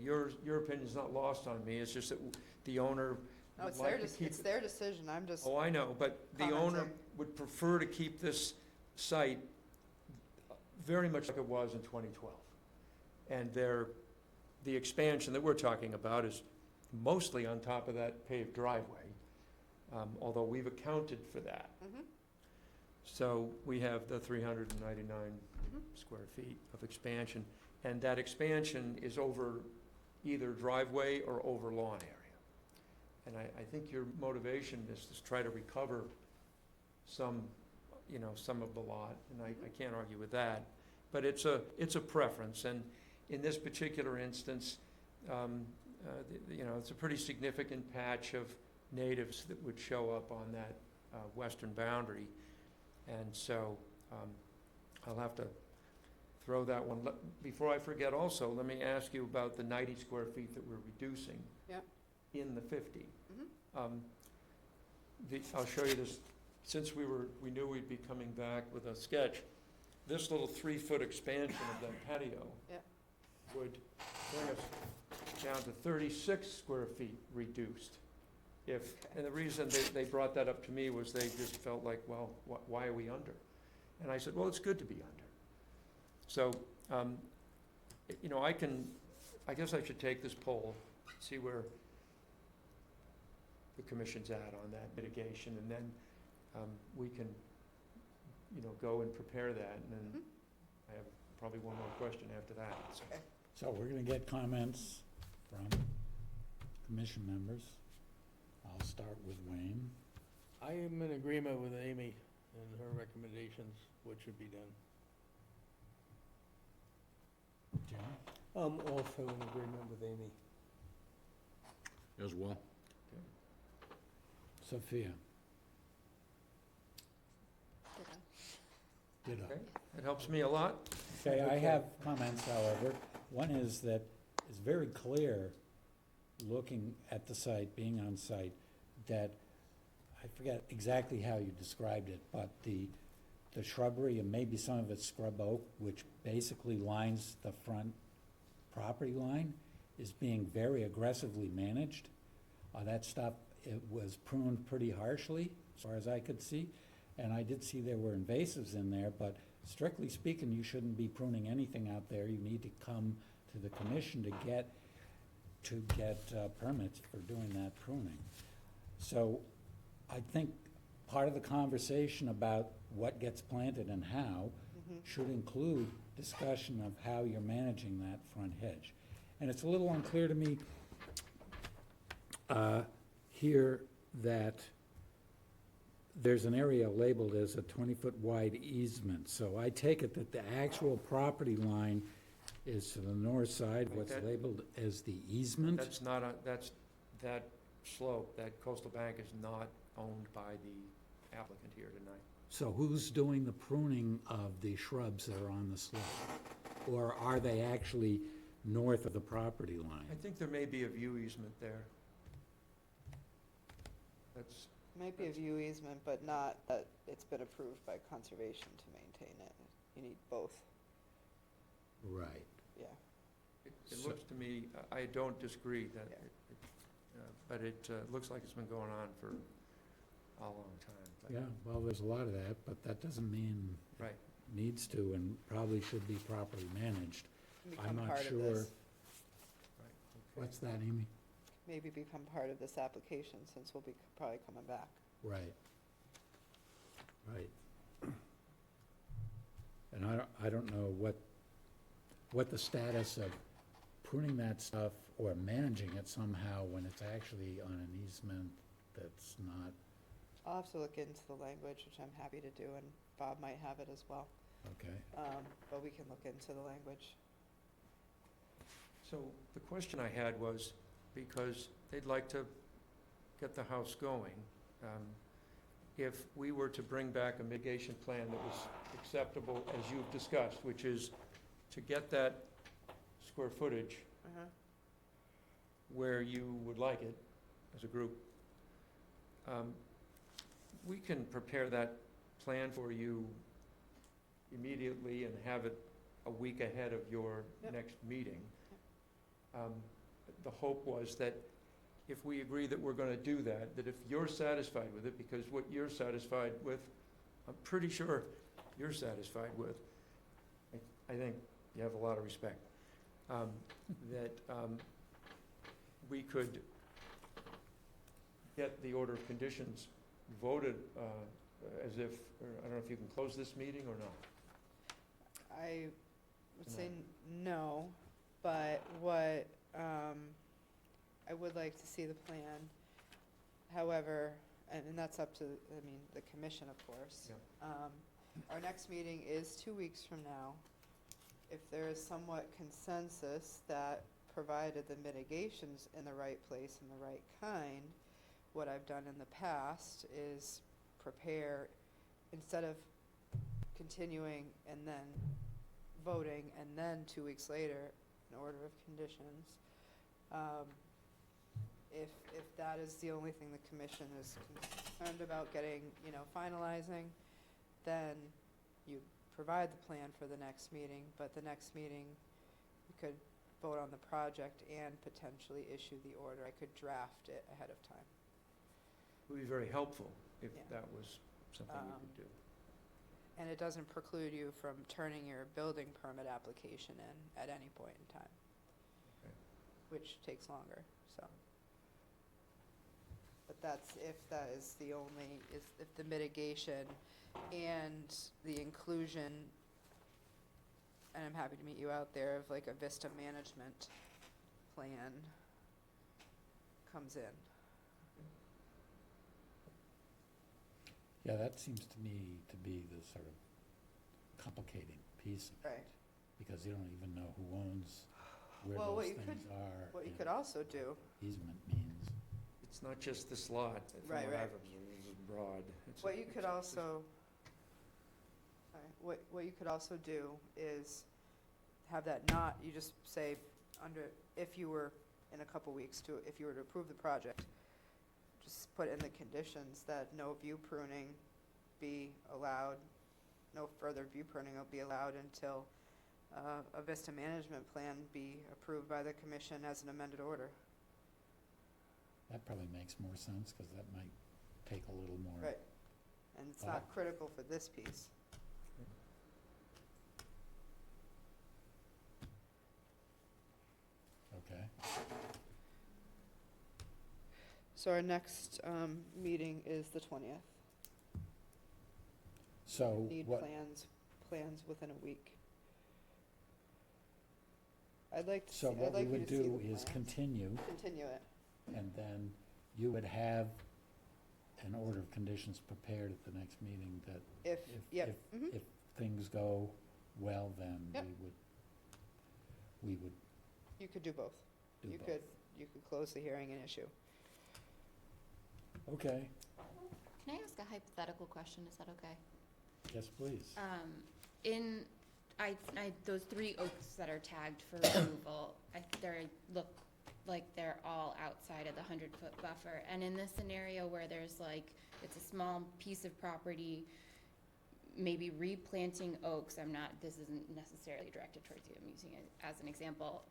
your opinion's not lost on me. It's just that the owner No, would like to keep it's their decision, I'm just, Oh, I know, but the owner commenting. would prefer to keep this site very much like it was in 2012. And the expansion that we're talking about is mostly on top of that paved driveway, although we've accounted for that. Mhm. So we have the 399 square feet of expansion, and that expansion is over either driveway or over lawn area. And I think your motivation is to try to recover some of the lot, and I can't argue with that. But it's a preference, and in this particular instance, it's a pretty significant patch of natives that would show up on that western boundary. And so I'll have to throw that one. Before I forget also, let me ask you about the 90 square feet that we're reducing Yep. in the 50. Mhm. I'll show you this. Since we knew we'd be coming back with a sketch, this little 3-foot expansion of that patio Yep. would bring us down to 36 square feet reduced. And the reason they brought that up to me was they just felt like, well, why are we under? And I said, well, it's good to be under. So, I guess I should take this poll, see where the commission's at on that mitigation, and then we can, go and prepare that, and then I have probably one more question after that. So. Okay. So we're going to get comments from commission members. I'll start with Wayne. I am in agreement with Amy and her recommendations, what should be done. Jim? I'm also in agreement with Amy. As well. Sophia? Ditto. Okay, that helps me a lot. Okay, I have comments, however. One is that it's very clear, looking at the site, being on site, that, I forget exactly how you described it, but the shrubbery, and maybe some of it's scrub oak, which basically lines the front property line, is being very aggressively managed. That stuff, it was pruned pretty harshly, as far as I could see. And I did see there were invasives in there, but strictly speaking, you shouldn't be pruning anything out there. You need to come to the commission to get permits for doing that pruning. So I think part of the conversation about what gets planted and how should include discussion of how you're managing that front hedge. And it's a little unclear to me here that there's an area labeled as a 20-foot wide easement. So I take it that the actual property line is to the north side, Wait, what's that- labeled as the easement? That's not, that slope, that coastal bank is not owned by the applicant here tonight. So who's doing the pruning of the shrubs that are on the slope? Or are they actually north of the property line? I think there may be a view easement there. That's, Might be a view easement, but not that it's been approved by conservation to maintain it. You need both, Right. yeah. it So- looks to me, I don't disagree that, Yeah. but it looks like it's been going on for a long time. But- Yeah, well, there's a lot of that, but that doesn't mean it Right. needs to and probably should be properly managed. Become not part of sure. this. Right, okay. What's that, Amy? Maybe become part of this application, since we'll be probably coming back. Right. Right. And I don't know what the status of pruning that stuff or managing it somehow when it's actually on an easement that's not, I'll have to look into the language, which I'm happy to do, and Bob might have it as well. okay. But we can look into the language. So the question I had was, because they'd like to get the house going, if we were to bring back a mitigation plan that was acceptable, as you've discussed, which is to get that square footage where you would like it as a group, we can prepare that plan for you immediately and have it a week ahead of your Yep. next meeting. The hope was that if we agree that we're gonna do that, that if you're satisfied with it, because what you're satisfied with, I'm pretty sure you're satisfied with, I think you have a lot of respect, that we could get the order of conditions voted as if, or I don't know if you can close this meeting or not. I would say Tonight. no, but what, I would like to see the plan. However, and that's up to, the commission, of course. Our next meeting is 2 weeks from now. If there is somewhat consensus that provided the mitigations in the right place and the right kind, what I've done in the past is prepare, instead of continuing and then voting, and then 2 weeks later, an order of conditions. If that is the only thing the commission is concerned about getting, finalizing, then you provide the plan for the next meeting, but the next meeting, you could vote on the project and potentially issue the order. I could draft it ahead of time. It would be very helpful if Yeah. that was something you could do. And it doesn't preclude you from turning your building permit application in at any point in time, Okay. which takes longer, so. But that's if that is the only, if the mitigation and the inclusion, and I'm happy to meet you out there, of like a vista management plan comes in. Yeah, that seems to me to be the sort of complicating piece of it. Right. Because you don't even know who owns where Well, what those you things could- are. What you and could also do, Easement means. It's not just this lot, from Right, what right. I've observed, it's broad. It's a- What you could it's- also, sorry, what you could also do is have that not, you just say, if you were, in a couple weeks, if you were to approve the project, just put in the conditions that no view pruning be allowed, no further view pruning will be allowed until a Vista management plan be approved by the commission as an amended order. That probably makes more sense, because that might take a little more. Right. And it's not critical for this piece. Okay. So our next meeting is the 20th. So Need what, plans within a week. I'd like to see, so I'd what we like you would to see the do is plans. continue, Continue it. and then you would have an order of conditions prepared at the next meeting that If, yep, mhm. if things go well, then Yep. we would You could do both. do You both. could close the hearing and issue. Okay, Can I ask a hypothetical question? Is that okay? yes, please. In, those 3 oaks that are tagged for removal, they look like they're all outside of the 100-foot buffer. And in this scenario where there's like, it's a small piece of property, maybe replanting oaks, this isn't necessarily directed towards you, I'm using it as an example.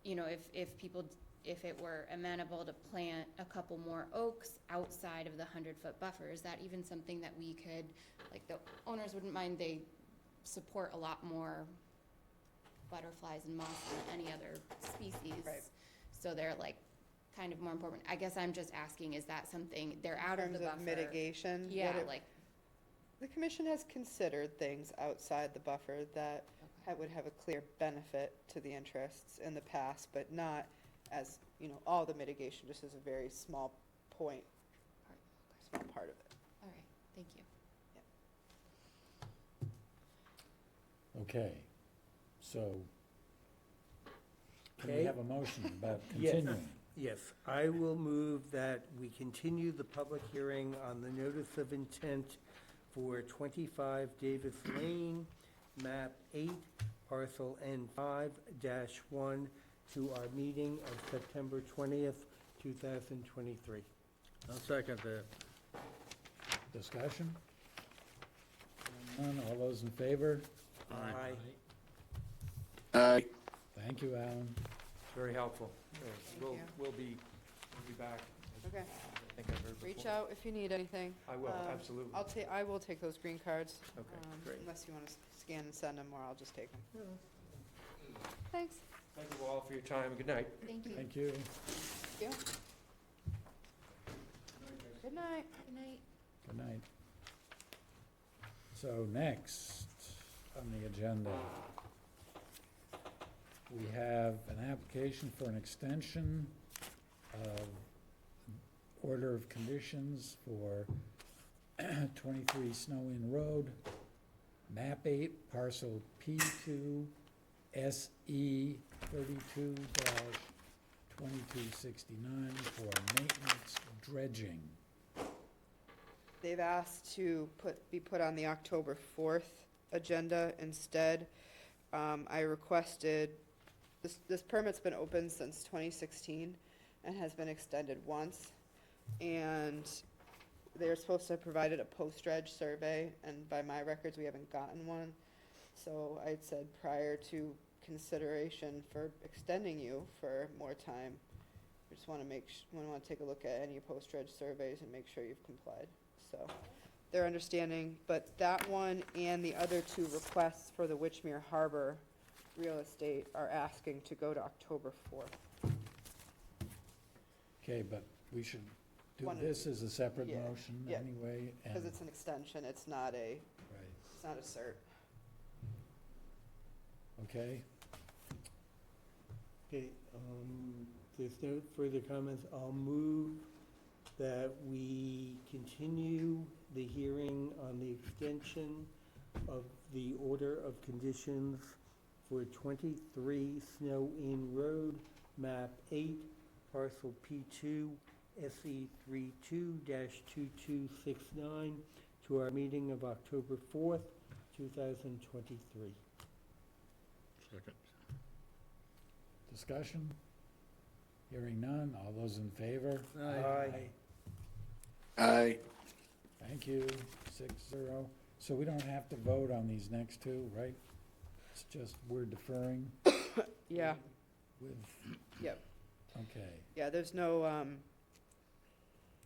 You know, if it were amenable to plant a couple more oaks outside of the 100-foot buffer, is that even something that we could, like, the owners wouldn't mind? They support a lot more butterflies and moths than any other species. Right. So they're like kind of more important. I guess I'm just asking, is that something, they're out of the buffer? In terms of mitigation. Yeah, what it- like, The commission has considered things outside the buffer that would have a clear benefit to the interests in the past, but not as, all the mitigation, just as a very small point, small part of it. all right, thank you. Okay, so can we Okay. have a motion about Yes. continuing? Yes, I will move that we continue the public hearing on the notice of intent for 25 Davis Lane, map 8, parcel N5-1, to our meeting of September 20th, 2023. I'll second that. Discussion? None, all those in favor? Aye. Thank you, Alan. Very helpful. you. We'll be back. Okay, I think I've heard before. reach out if you need anything. I will, absolutely. I will take those green cards. Okay, great. Unless you want to scan and send them, or I'll just take them. Thanks. Thank you all for your time. Good night. Thank you. Thank you. Yeah. Good night. Good night. Good night. So next on the agenda, we have an application for an extension of order of conditions for 23 Snow Inn Road, map 8, parcel P2, SE 32-2269 for maintenance dredging. They've asked to be put on the October 4th agenda instead. I requested, this permit's been open since 2016 and has been extended once. And they're supposed to have provided a post-dredge survey, and by my records, we haven't gotten one. So I'd said prior to consideration for extending you for more time, we just want to take a look at any post-dredge surveys and make sure you've complied. So their understanding, but that one and the other 2 requests for the Witchmere Harbor real estate are asking to go to October 4th. Okay, but we should do One- this as a separate yeah, motion yeah, anyway, and, Because it's an extension, it's not a right, cert. okay? Okay, there's no further comments. I'll move that we continue the hearing on the extension of the order of conditions for 23 Snow Inn Road, map 8, parcel P2, SE 32-2269, to our meeting of October 4th, 2023. Second. Discussion? Hearing none, all those in favor? Aye. Thank you, 6-0. So we don't have to vote on these next two, right? It's just we're deferring Yeah, with, yep. okay. Yeah, there's no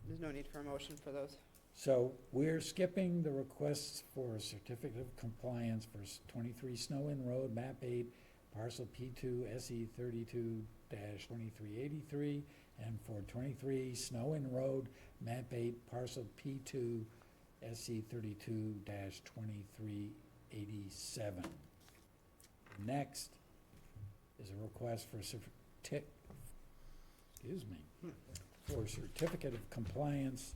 need for a motion for those. So we're skipping the requests for a certificate of compliance for 23 Snow Inn Road, map 8, parcel P2, SE 32-2383, and for 23 Snow Inn Road, map 8, parcel P2, SE 32-2387. Next is a request for for certificate of compliance.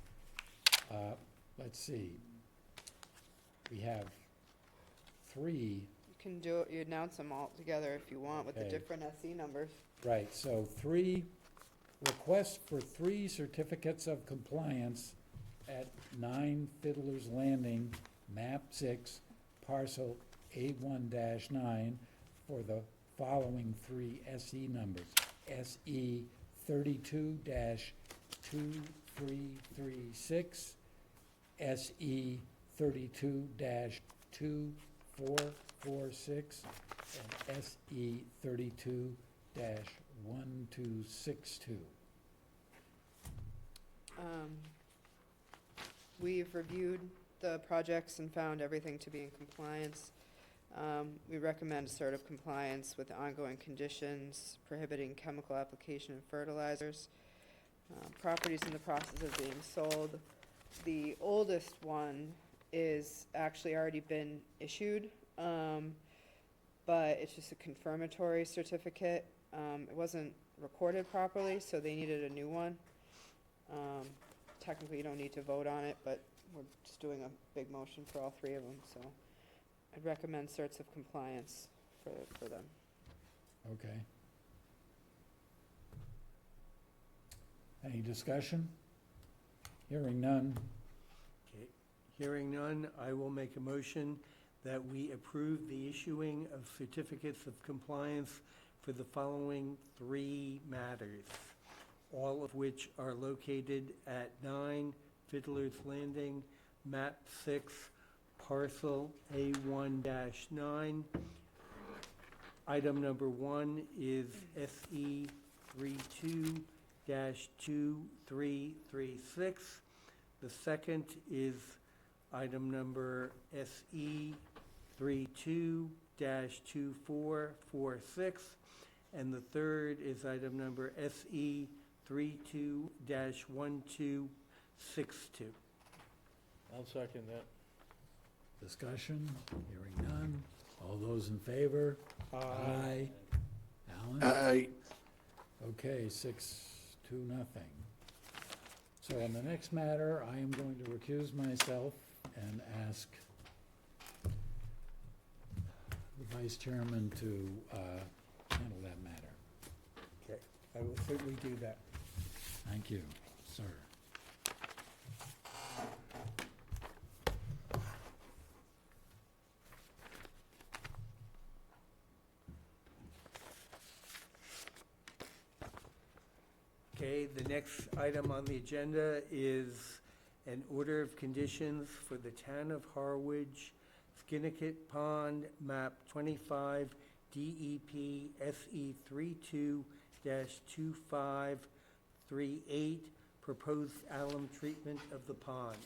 Let's see. We have 3. You can do, you announce them all together if you want with the Okay. different SE numbers. Right, so 3 requests for 3 certificates of compliance at 9 Fiddler's Landing, map 6, parcel A1-9 for the following 3 SE numbers. SE 32-2336, SE 32-2446, and SE 32-1262. We've reviewed the projects and found everything to be in compliance. We recommend cert of compliance with the ongoing conditions prohibiting chemical application of fertilizers. Properties in the process of being sold. The oldest one is actually already been issued, but it's just a confirmatory certificate. It wasn't recorded properly, so they needed a new one. Technically, you don't need to vote on it, but we're just doing a big motion for all 3 of them, so I'd recommend certs of compliance for them. Okay. Any discussion? Hearing none. Okay. Hearing none, I will make a motion that we approve the issuing of certificates of compliance for the following 3 matters, all of which are located at 9 Fiddler's Landing, map 6, parcel A1-9. Item number 1 is SE 32-2336. The second is item number SE 32-2446. And the third is item number SE 32-1262. I'll second that. Discussion? Hearing none. All those in favor? Aye. Alan? Aye. Okay, 6-0. So on the next matter, I am going to recuse myself and ask the vice chairman to handle that matter. Okay, I will certainly do that. Thank you, sir. Okay, the next item on the agenda is an order of conditions for the town of Harwich, Skinnicket Pond, map 25, DEP SE 32-2538, proposed alum treatment of the pond.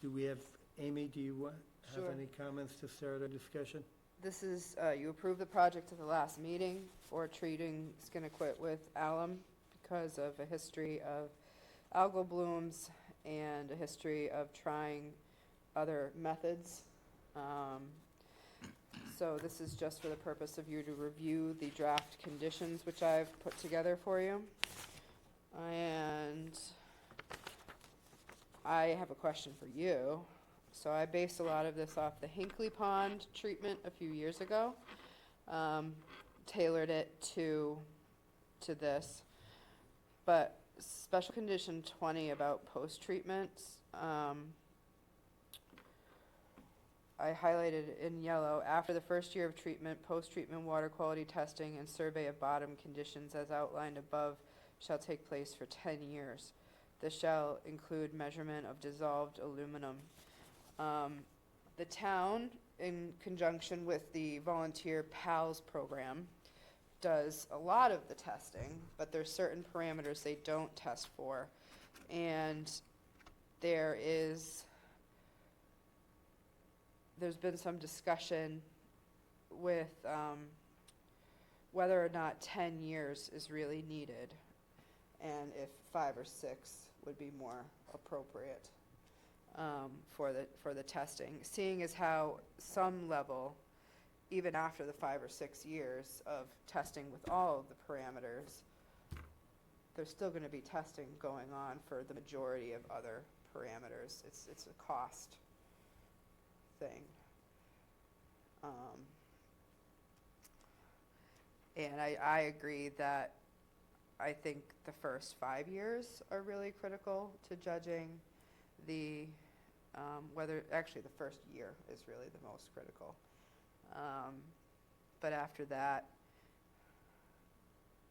Do we have, Amy, do you have Sure. any comments to start our discussion? This is, you approved the project at the last meeting for treating Skinniquit with alum because of a history of algal blooms and a history of trying other methods. So this is just for the purpose of you to review the draft conditions which I've put together for you. And I have a question for you. So I based a lot of this off the Hinkley Pond treatment a few years ago, tailored it to this. But special condition 20 about post-treatments, I highlighted in yellow, after the first year of treatment, post-treatment water quality testing and survey of bottom conditions as outlined above shall take place for 10 years. This shall include measurement of dissolved aluminum. The town, in conjunction with the volunteer PALS program, does a lot of the testing, but there's certain parameters they don't test for. And there's been some discussion with whether or not 10 years is really needed, and if 5 or 6 would be more appropriate for the testing. Seeing as how some level, even after the 5 or 6 years of testing with all of the parameters, there's still going to be testing going on for the majority of other parameters. It's a cost thing. And I agree that I think the first 5 years are really critical to judging the whether, actually the first year is really the most critical. But after that,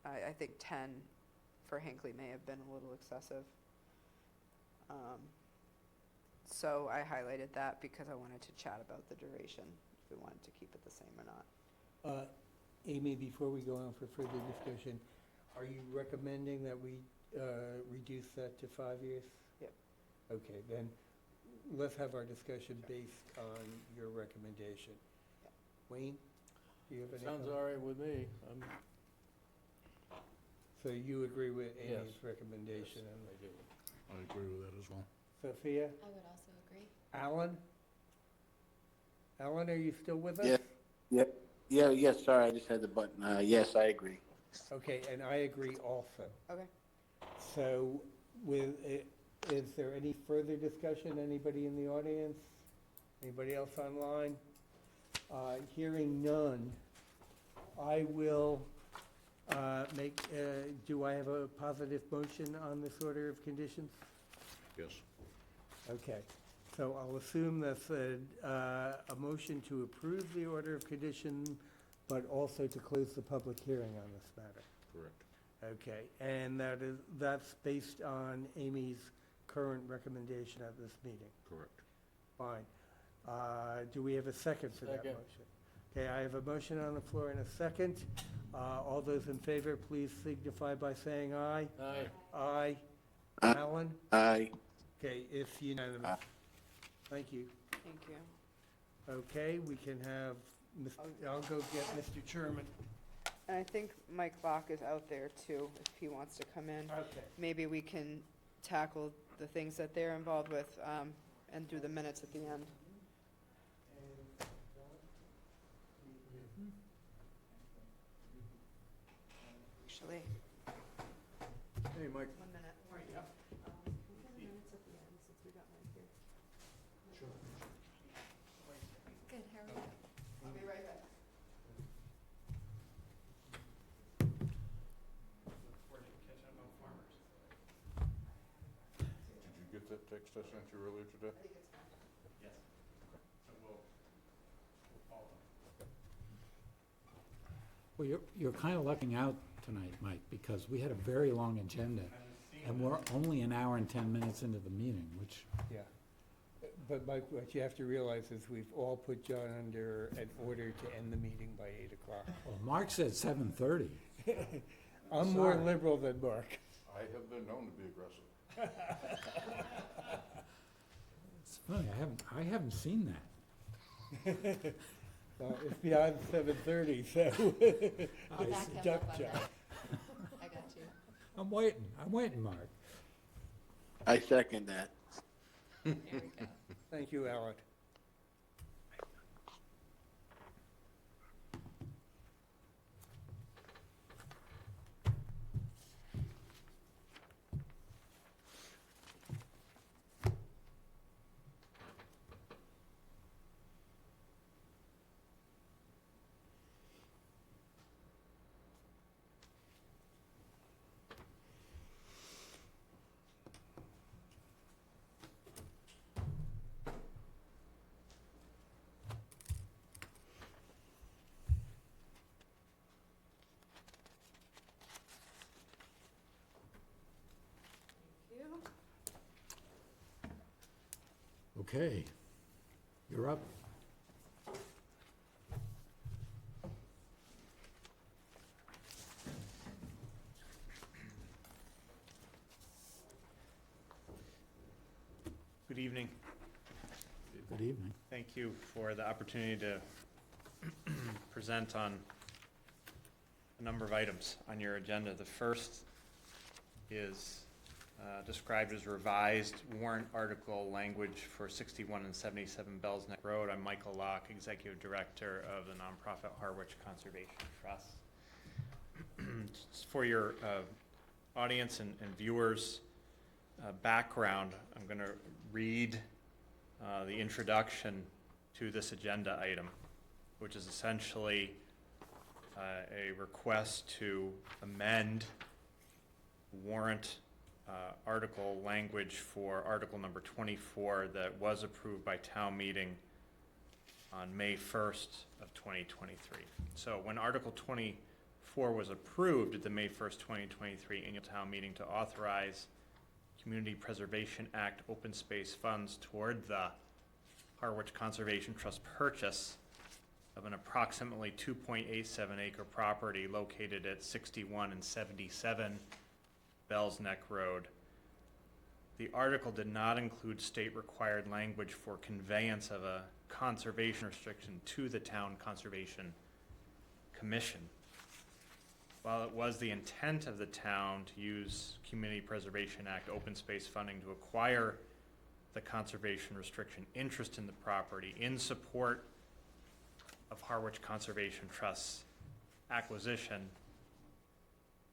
I think 10 for Hinckley may have been a little excessive. So I highlighted that because I wanted to chat about the duration, if we wanted to keep it the same or not. Amy, before we go on for further discussion, are you recommending that we reduce that to 5 years? Yep. Okay, then let's have our discussion based on your recommendation. Yep. Wayne, do you have any? Sounds comment? all right with me. So you agree with Yes. Amy's recommendation? Yes, I do. I agree with that as well. Sophia? I would also agree. Alan? Alan, are you still with us? Yeah. Yes, sorry, I just had the button. Yes, I agree. Okay, and I agree also. Okay. So is there any further discussion? Anybody in the audience? Anybody else online? Hearing none, I will do I have a positive motion on this order of conditions? Yes. Okay, so I'll assume that's a motion to approve the order of condition, but also to close the public hearing on this matter. Correct. Okay, and that's based on Amy's current recommendation at this meeting. Correct. Fine. Do we have a second for that Second. motion? Okay, I have a motion on the floor and a second. All those in favor, please signify by saying aye. Aye. Aye. Aye. Alan? Aye. Okay, it's unanimous. Thank you. Thank you. Okay, we can have, I'll go get Mr. Chairman. And I think Mike Bach is out there too, if he wants to come in. Okay. Maybe we can tackle the things that they're involved with and do the minutes at the end. Actually, Hey, Mike. 1 minute. Can we get the minutes at the end since we got Mike here? Good, how are you? I'll be right back. Did you get that text I sent you earlier today? Well, you're kind of lucking out tonight, Mike, because we had a very long agenda, and we're only an hour and 10 minutes into the meeting, which, Yeah. But Mike, what you have to realize is we've all put John under an order to end the meeting by 8 o'clock. well, Mark said 7:30. I'm more Sorry. liberal than Mark. I have been known to be aggressive. It's funny, I haven't seen that. It's beyond 7:30, so I'll back him duck up on John. that. I got you. I'm waiting, Mark. I second that. There we go. Thank you, Alan. Okay, you're up. Good evening. Good evening. Thank you for the opportunity to present on a number of items on your agenda. The first is described as revised warrant article language for 61 and 77 Bells Neck Road. I'm Michael Locke, Executive Director of the nonprofit Harwich Conservation Trust. Just for your audience and viewers' background, I'm going to read the introduction to this agenda item, which is essentially a request to amend warrant article language for article number 24 that was approved by town meeting on May 1st of 2023. So when article 24 was approved at the May 1st, 2023 annual town meeting to authorize Community Preservation Act open space funds toward the Harwich Conservation Trust purchase of an approximately 2.87 acre property located at 61 and 77 Bells Neck Road. The article did not include state required language for conveyance of a conservation restriction to the Town Conservation Commission. While it was the intent of the town to use Community Preservation Act open space funding to acquire the conservation restriction interest in the property in support of Harwich Conservation Trust's acquisition,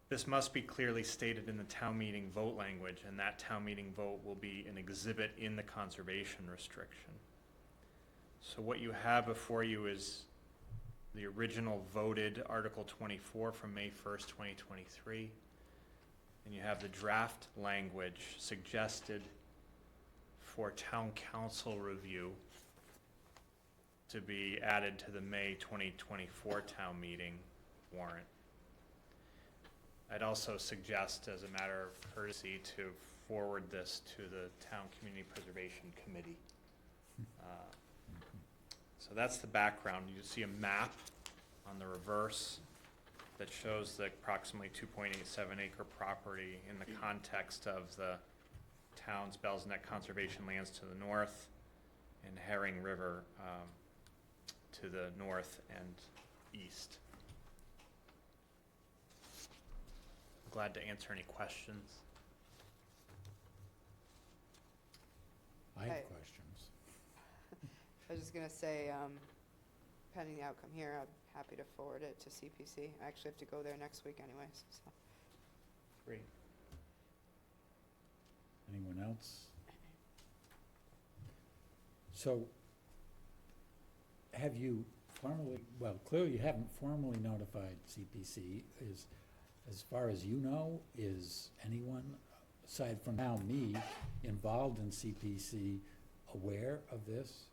this must be clearly stated in the town meeting vote language, and that town meeting vote will be an exhibit in the conservation restriction. So what you have before you is the original voted Article 24 from May 1st, 2023. And you have the draft language suggested for town council review to be added to the May 2024 town meeting warrant. I'd also suggest, as a matter of courtesy, to forward this to the Town Community Preservation Committee. So that's the background. You see a map on the reverse that shows the approximately 2.87 acre property in the context of the town's Bells Neck Conservation lands to the north and Herring River to the north and east. I'm glad to answer any questions. I have Hi. questions. I was just gonna say, pending the outcome here, I'm happy to forward it to CPC. I actually have to go there next week anyways, so. Great. Anyone else? So, have you formally, well, clearly you haven't formally notified CPC. As far as you know, is anyone, aside from now me, involved in CPC aware of this?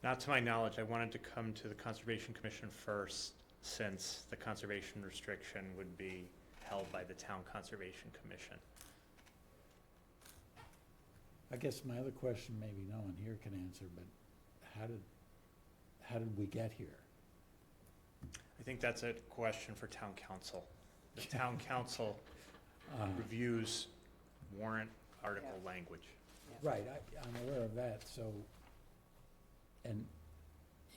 Not to my knowledge. I wanted to come to the Conservation Commission first, since the conservation restriction would be held by the Town Conservation Commission. I guess my other question, maybe no one here can answer, but how did we get here? I think that's a question for Town Council. The Town Council reviews warrant article language. Right, I'm aware of that, so, and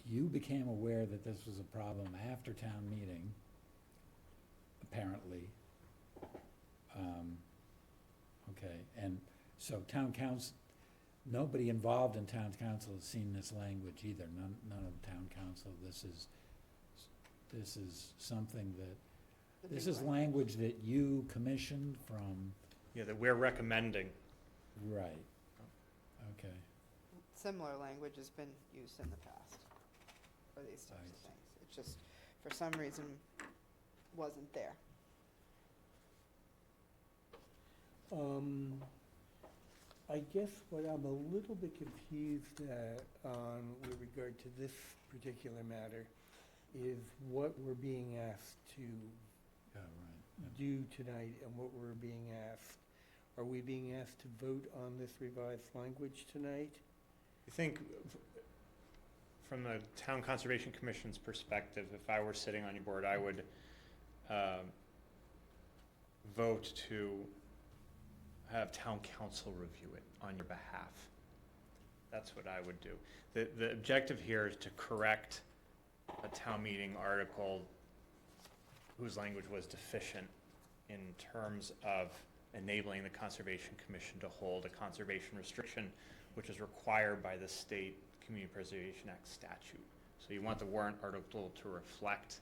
you became aware that this was a problem after town meeting, apparently. Okay, and so town council, nobody involved in town council has seen this language either, none of the town council. This is something that, this is language that you commissioned from, Yeah, that we're recommending. right, okay. Similar language has been used in the past for these types of things. It just, for some reason, wasn't there. I guess what I'm a little bit confused on with regard to this particular matter is what we're being asked to Yeah, right. do tonight and what we're being asked. Are we being asked to vote on this revised language tonight? I think from the Town Conservation Commission's perspective, if I were sitting on your board, I would vote to have town council review it on your behalf. That's what I would do. The objective here is to correct a town meeting article whose language was deficient in terms of enabling the Conservation Commission to hold a conservation restriction, which is required by the state Community Preservation Act statute. So you want the warrant article to reflect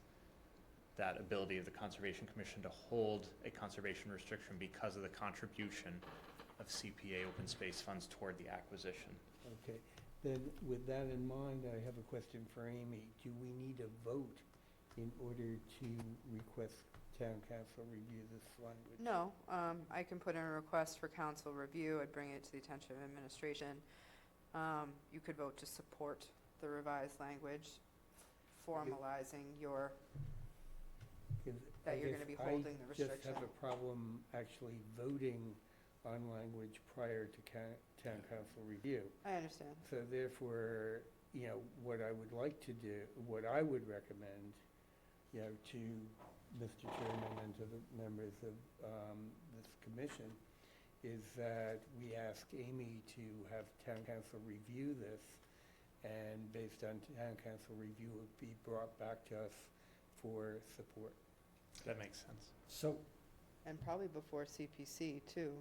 that ability of the Conservation Commission to hold a conservation restriction because of the contribution of CPA open space funds toward the acquisition. Okay, then with that in mind, I have a question for Amy. Do we need a vote in order to request town council review this language? No, I can put in a request for council review. I'd bring it to the attention of administration. You could vote to support the revised language, formalizing your, 'Cause that I you're guess gonna be holding the I restriction. just have a problem actually voting on language prior to town council review. I understand. So therefore, you know, what I would like to do, what I would recommend, you know, to Mr. Chairman and to the members of this commission, is that we ask Amy to have town council review this, and based on town council review, it would be brought back to us for support. That makes sense. So, And probably before CPC too,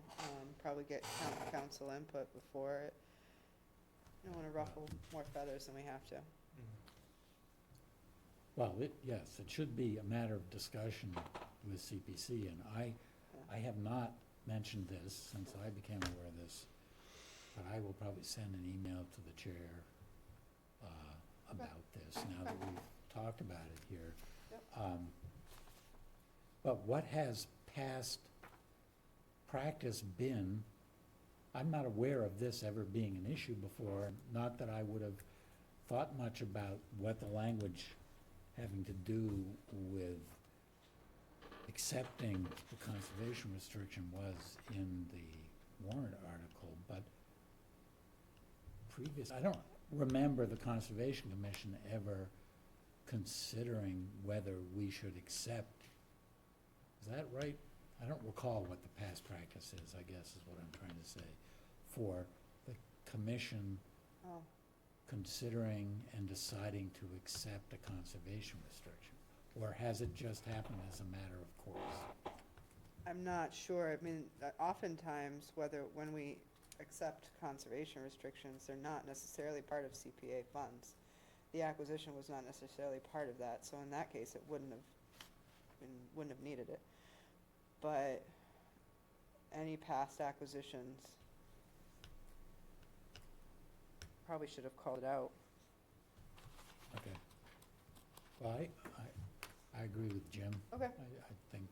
probably get town council input before it. I don't wanna ruffle more feathers than we have to. well, yes, it should be a matter of discussion with CPC, and I have not mentioned this since I became aware of this, but I will probably send an email to the chair about this, now that we've talked about it here. Yep. But what has past practice been? I'm not aware of this ever being an issue before, not that I would have thought much about what the language having to do with accepting the conservation restriction was in the warrant article, but I don't remember the Conservation Commission ever considering whether we should accept. Is that right? I don't recall what the past practice is, I guess is what I'm trying to say, for the commission Oh, considering and deciding to accept a conservation restriction? Or has it just happened as a matter of course? I'm not sure. I mean, oftentimes, when we accept conservation restrictions, they're not necessarily part of CPA funds. The acquisition was not necessarily part of that, so in that case, it wouldn't have needed it. But any past acquisitions, probably should have called it out. Okay. Well, I agree with Jim. Okay. I think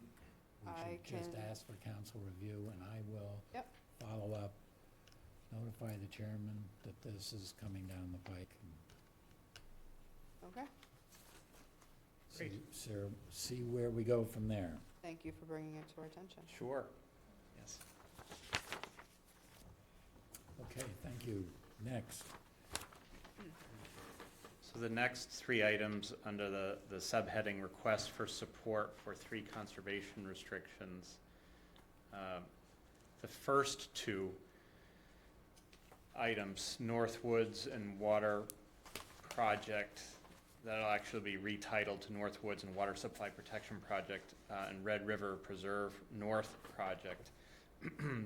I we should just can- ask for council review, and I will Yep. follow up, notify the chairman that this is coming down the pike, and Okay. see where we go from there. Thank you for bringing it to our attention. Sure. Yes. Okay, thank you. Next. So the next three items under the subheading request for support for 3 conservation restrictions. The first two items, Northwoods and Water Project, that'll actually be retitled to Northwoods and Water Supply Protection Project and Red River Preserve North Project.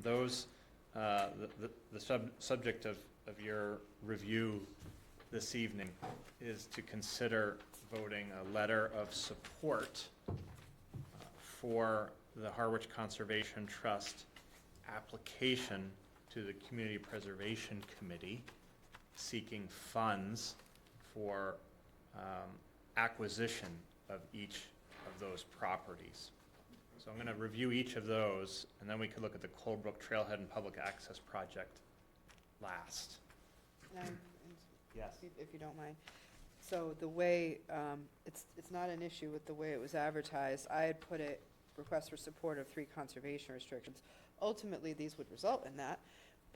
Those, the subject of your review this evening is to consider voting a letter of support for the Harwich Conservation Trust application to the Community Preservation Committee seeking funds for acquisition of each of those properties. So I'm going to review each of those, and then we could look at the Coldbrook Trailhead and Public Access Project last. And Yes. if you don't mind. So the way, it's not an issue with the way it was advertised. I had put it, request for support of 3 conservation restrictions. Ultimately, these would result in that,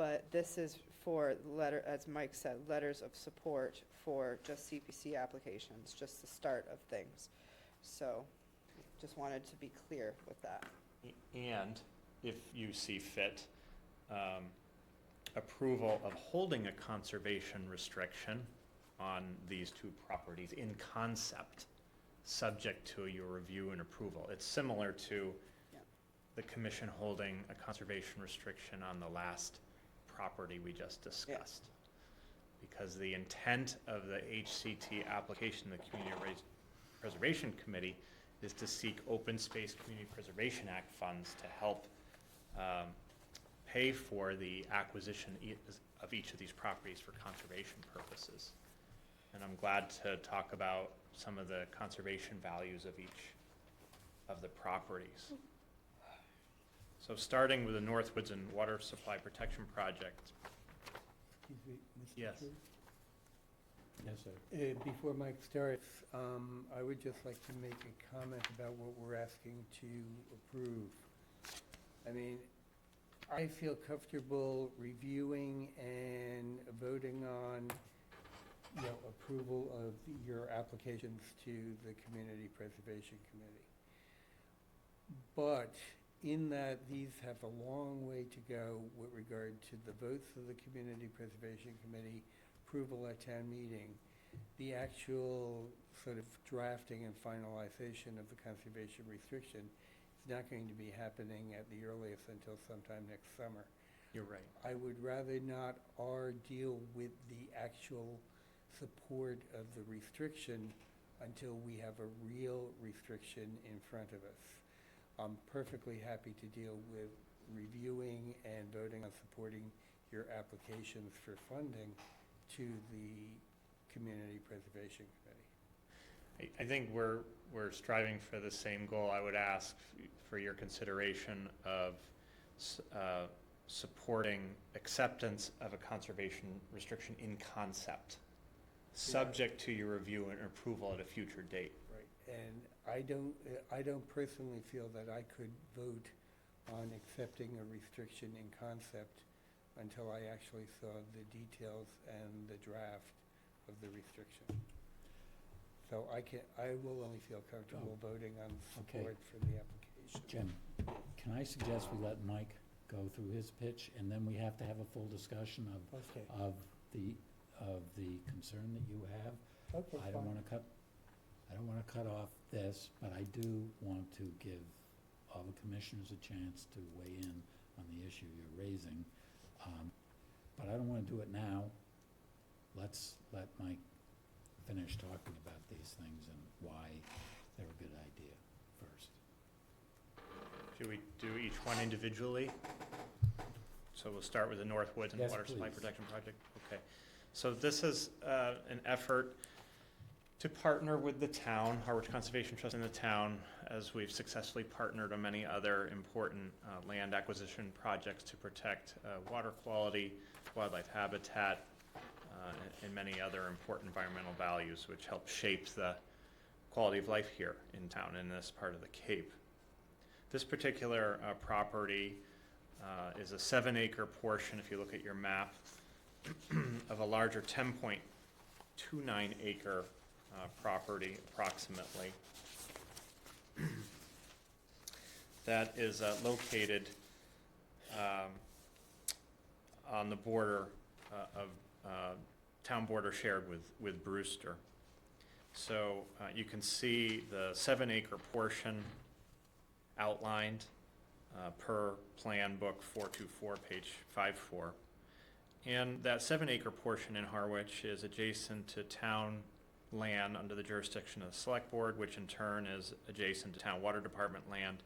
but this is for letter, as Mike said, letters of support for just CPC applications, just the start of things. So, just wanted to be clear with that. And if you see fit, approval of holding a conservation restriction on these two properties in concept, subject to your review and approval. It's similar to the commission holding a conservation restriction on the last property we just discussed. Because the intent of the HCT application, the Community Preservation Committee, is to seek Open Space Community Preservation Act funds to help pay for the acquisition of each of these properties for conservation purposes. And I'm glad to talk about some of the conservation values of each of the properties. So starting with the Northwoods and Water Supply Protection Project. Excuse me, Mr. Yes. Chair? Yes, sir. Before Mike starts, I would just like to make a comment about what we're asking to approve. I mean, I feel comfortable reviewing and voting on, approval of your applications to the Community Preservation Committee. But in that, these have a long way to go with regard to the votes of the Community Preservation Committee, approval at town meeting, the actual sort of drafting and finalization of the conservation restriction is not going to be happening at the earliest until sometime next summer. You're right. I would rather not deal with the actual support of the restriction until we have a real restriction in front of us. I'm perfectly happy to deal with reviewing and voting on supporting your applications for funding to the Community Preservation Committee. I think we're striving for the same goal. I would ask for your consideration of supporting acceptance of a conservation restriction in concept, subject to your review and approval at a future date. Right, and I don't personally feel that I could vote on accepting a restriction in concept until I actually saw the details and the draft of the restriction. So I will only feel comfortable voting on support for the application. Jim, can I suggest we let Mike go through his pitch, and then we have to have a full discussion Okay. of the concern that you have? Okay, I don't fine. want to cut off this, but I do want to give all the commissioners a chance to weigh in on the issue you're raising. But I don't want to do it now. Let's let Mike finish talking about these things and why they're a good idea first. Should we do each one individually? So we'll start with the Northwoods and Yes, Water Supply please. Protection Project. Okay. So this is an effort to partner with the town, Harwich Conservation Trust in the town, as we've successfully partnered on many other important land acquisition projects to protect water quality, wildlife habitat, and many other important environmental values which help shape the quality of life here in town in this part of the Cape. This particular property is a 7-acre portion, if you look at your map, of a larger 10.29 acre property approximately that is located on the border of town border shared with Brewster. So you can see the 7-acre portion outlined per Plan Book 424, page 54. And that 7-acre portion in Harwich is adjacent to town land under the jurisdiction of the Select Board, which in turn is adjacent to town water department land.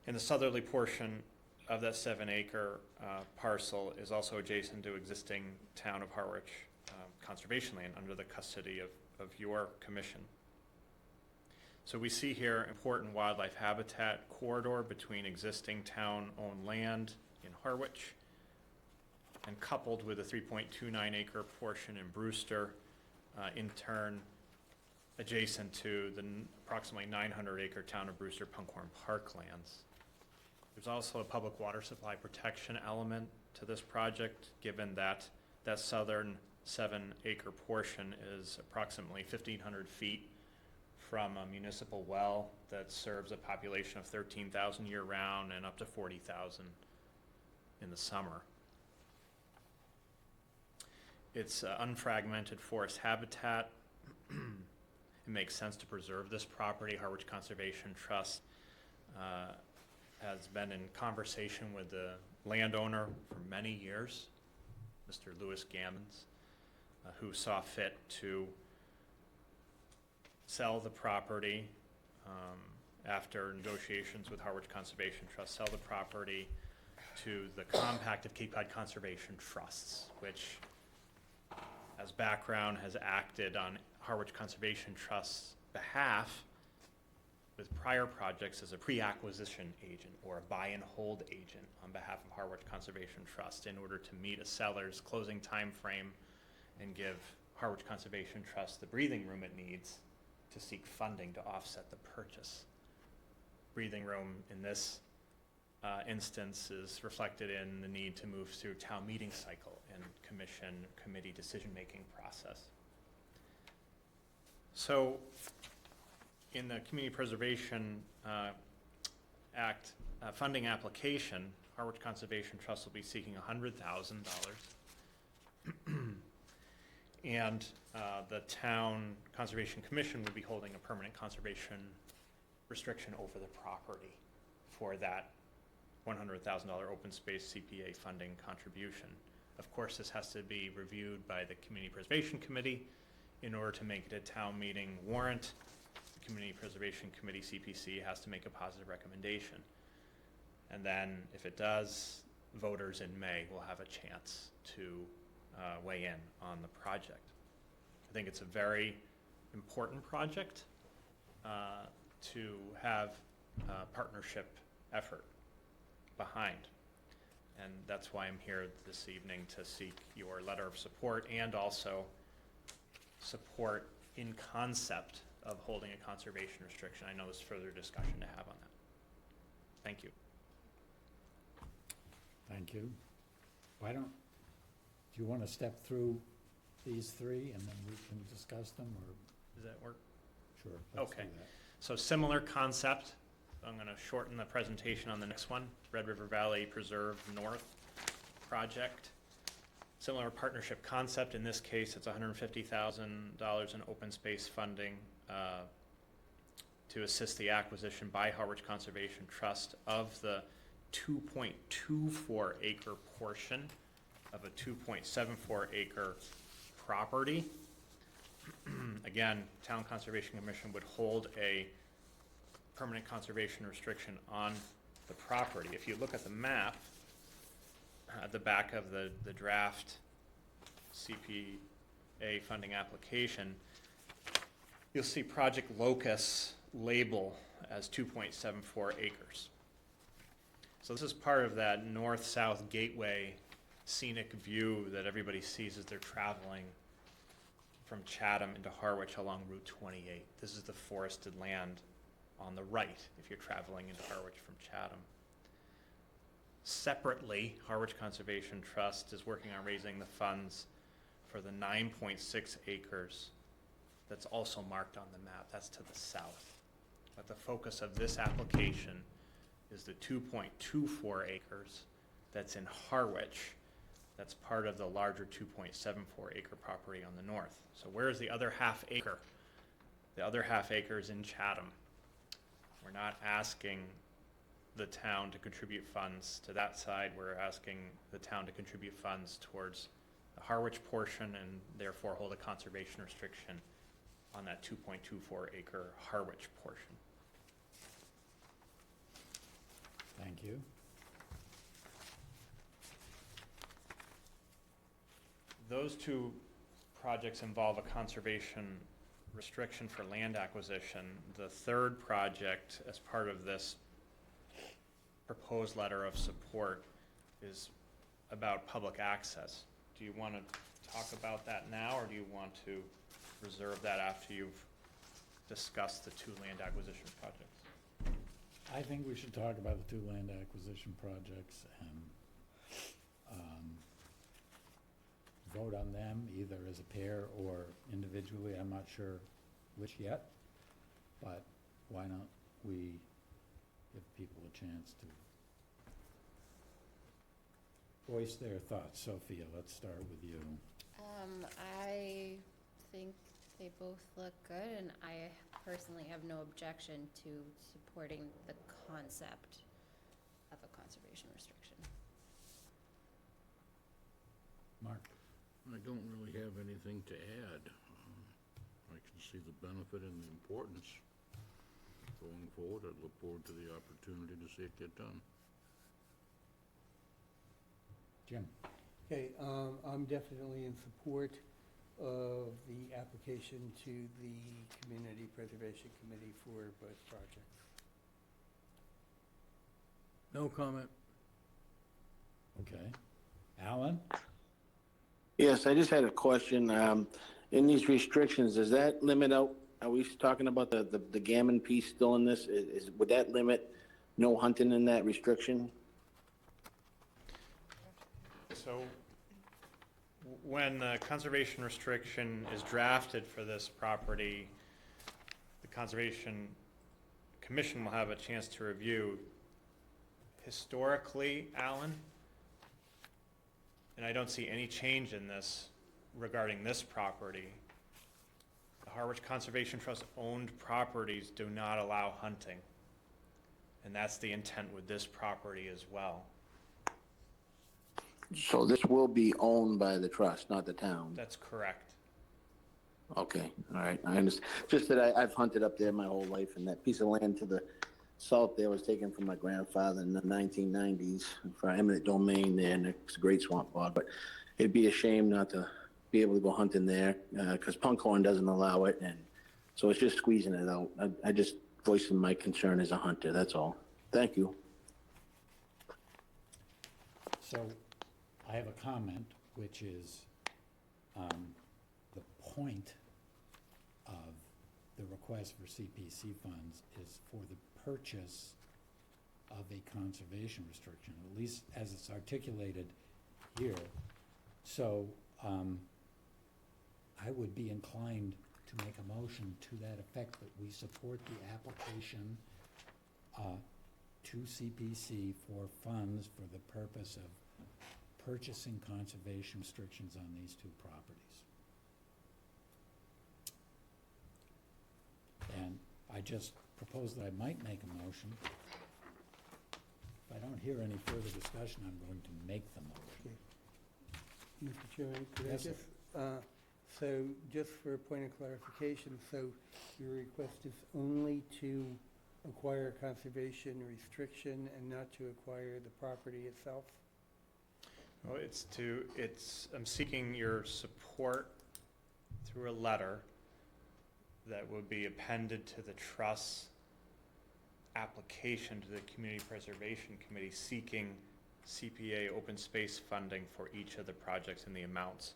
And the southerly portion of that 7-acre parcel is also adjacent to existing town of Harwich conservation land under the custody of your commission. So we see here important wildlife habitat corridor between existing town-owned land in Harwich and coupled with a 3.29 acre portion in Brewster, in turn adjacent to the approximately 900 acre town of Brewster Punkhorn Parklands. There's also a public water supply protection element to this project, given that that southern 7-acre portion is approximately 1,500 feet from a municipal well that serves a population of 13,000 year-round and up to 40,000 in the summer. It's unfragmented forest habitat. It makes sense to preserve this property. Harwich Conservation Trust has been in conversation with the landowner for many years, Mr. Lewis Gammons, who saw fit to sell the property after negotiations with Harwich Conservation Trust, sell the property to the compacted Cape Cod Conservation Trusts, which, as background, has acted on Harwich Conservation Trust's behalf with prior projects as a pre-acquisition agent or a buy-and-hold agent on behalf of Harwich Conservation Trust in order to meet a seller's closing time frame and give Harwich Conservation Trust the breathing room it needs to seek funding to offset the purchase. Breathing room in this instance is reflected in the need to move through town meeting cycle and committee decision-making process. So in the Community Preservation Act funding application, Harwich Conservation Trust will be seeking $100,000. And the Town Conservation Commission would be holding a permanent conservation restriction over the property for that $100,000 open space CPA funding contribution. Of course, this has to be reviewed by the Community Preservation Committee in order to make it a town meeting warrant. The Community Preservation Committee, CPC, has to make a positive recommendation. And then if it does, voters in May will have a chance to weigh in on the project. I think it's a very important project to have a partnership effort behind. And that's why I'm here this evening to seek your letter of support and also support in concept of holding a conservation restriction. I know there's further discussion to have on that. Thank you. Thank you. Why don't, do you want to step through these three and then we can discuss them, or? Does that work? Sure, let's do Okay. that. So similar concept. I'm going to shorten the presentation on the next one, Red River Valley Preserve North project. Similar partnership concept. In this case, it's $150,000 in open space funding to assist the acquisition by Harwich Conservation Trust of the 2.24 acre portion of a 2.74 acre property. Again, Town Conservation Commission would hold a permanent conservation restriction on the property. If you look at the map at the back of the draft CPA funding application, you'll see Project Locus label as 2.74 acres. So this is part of that north-south gateway scenic view that everybody sees as they're traveling from Chatham into Harwich along Route 28. This is the forested land on the right if you're traveling into Harwich from Chatham. Separately, Harwich Conservation Trust is working on raising the funds for the 9.6 acres that's also marked on the map. That's to the south. But the focus of this application is the 2.24 acres that's in Harwich. That's part of the larger 2.74 acre property on the north. So where is the other half acre? The other half acre is in Chatham. We're not asking the town to contribute funds to that side. We're asking the town to contribute funds towards the Harwich portion and therefore hold a conservation restriction on that 2.24 acre Harwich portion. Thank you. Those two projects involve a conservation restriction for land acquisition. The third project, as part of this proposed letter of support, is about public access. Do you want to talk about that now, or do you want to reserve that after you've discussed the two land acquisition projects? I think we should talk about the two land acquisition projects, and vote on them either as a pair or individually. I'm not sure which yet, but why not we give people a chance to voice their thoughts. Sophia, let's start with you. I think they both look good, and I personally have no objection to supporting the concept of a conservation restriction. Mark? I don't really have anything to add. I can see the benefit and the importance going forward. I look forward to the opportunity to see it get done. Jim? Okay, I'm definitely in support of the application to the Community Preservation Committee for both projects. No comment. Okay. Alan? Yes, I just had a question. In these restrictions, does that limit out, are we talking about the gammon piece still in this? Would that limit no hunting in that restriction? So when the conservation restriction is drafted for this property, the Conservation Commission will have a chance to review. Historically, Alan, and I don't see any change in this regarding this property, the Harwich Conservation Trust owned properties do not allow hunting. And that's the intent with this property as well. So this will be owned by the trust, not the town? That's correct. Okay, all right, I understand. Just that I've hunted up there my whole life, and that piece of land to the south there was taken from my grandfather in the 1990s for eminent domain there, and it's a great swamp bog, but it'd be a shame not to be able to go hunting there, because Punkhorn doesn't allow it, and so it's just squeezing it out. I just voicing my concern as a hunter, that's all. Thank you. So I have a comment, which is the point of the request for CPC funds is for the purchase of a conservation restriction, at least as it's articulated here. So I would be inclined to make a motion to that effect, that we support the application to CPC for funds for the purpose of purchasing conservation restrictions on these two properties. And I just propose that I might make a motion. If I don't hear any further discussion, I'm going to make the motion. Mr. Chairman, could I Yes, sir. just, so just for a point of clarification, so your request is only to acquire a conservation restriction and not to acquire the property itself? Well, I'm seeking your support through a letter that would be appended to the trust's application to the Community Preservation Committee seeking CPA open space funding for each of the projects and the amounts